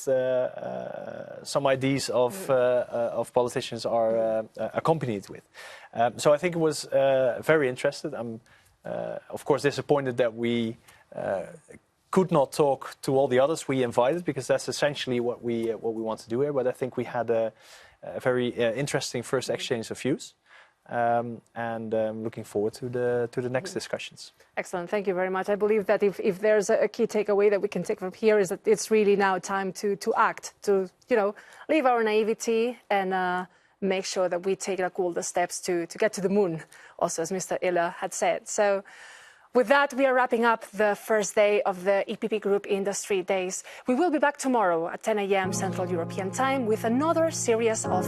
some ideas of politicians are accompanied with. So I think it was very interesting. I'm, of course, disappointed that we could not talk to all the others we invited, because that's essentially what we want to do here. But I think we had a very interesting first exchange of views. And looking forward to the next discussions. Excellent, thank you very much. I believe that if there's a key takeaway that we can take from here is that it's really now time to act, to leave our naivety and make sure that we take all the steps to get to the moon, also as Mr. Iller had said. So with that, we are wrapping up the first day of the EPP Group Industry Days. We will be back tomorrow at 10 a.m. Central European Time with another series of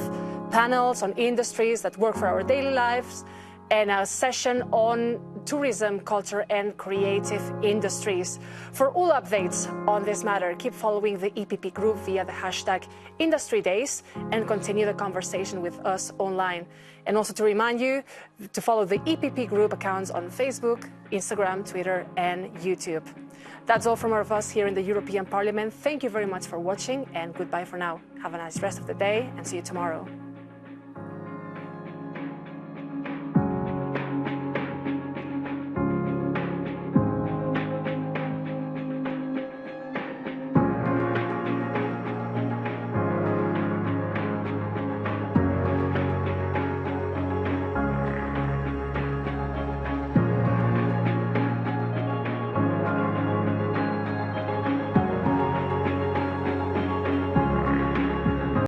panels on industries that work for our daily lives and a session on tourism, culture and creative industries. For all updates on this matter, keep following the EPP Group via the hashtag Industry Days and continue the conversation with us online. And also to remind you to follow the EPP Group accounts on Facebook, Instagram, Twitter and YouTube. That's all from all of us here in the European Parliament. Thank you very much for watching and goodbye for now. Have a nice rest of the day and see you tomorrow.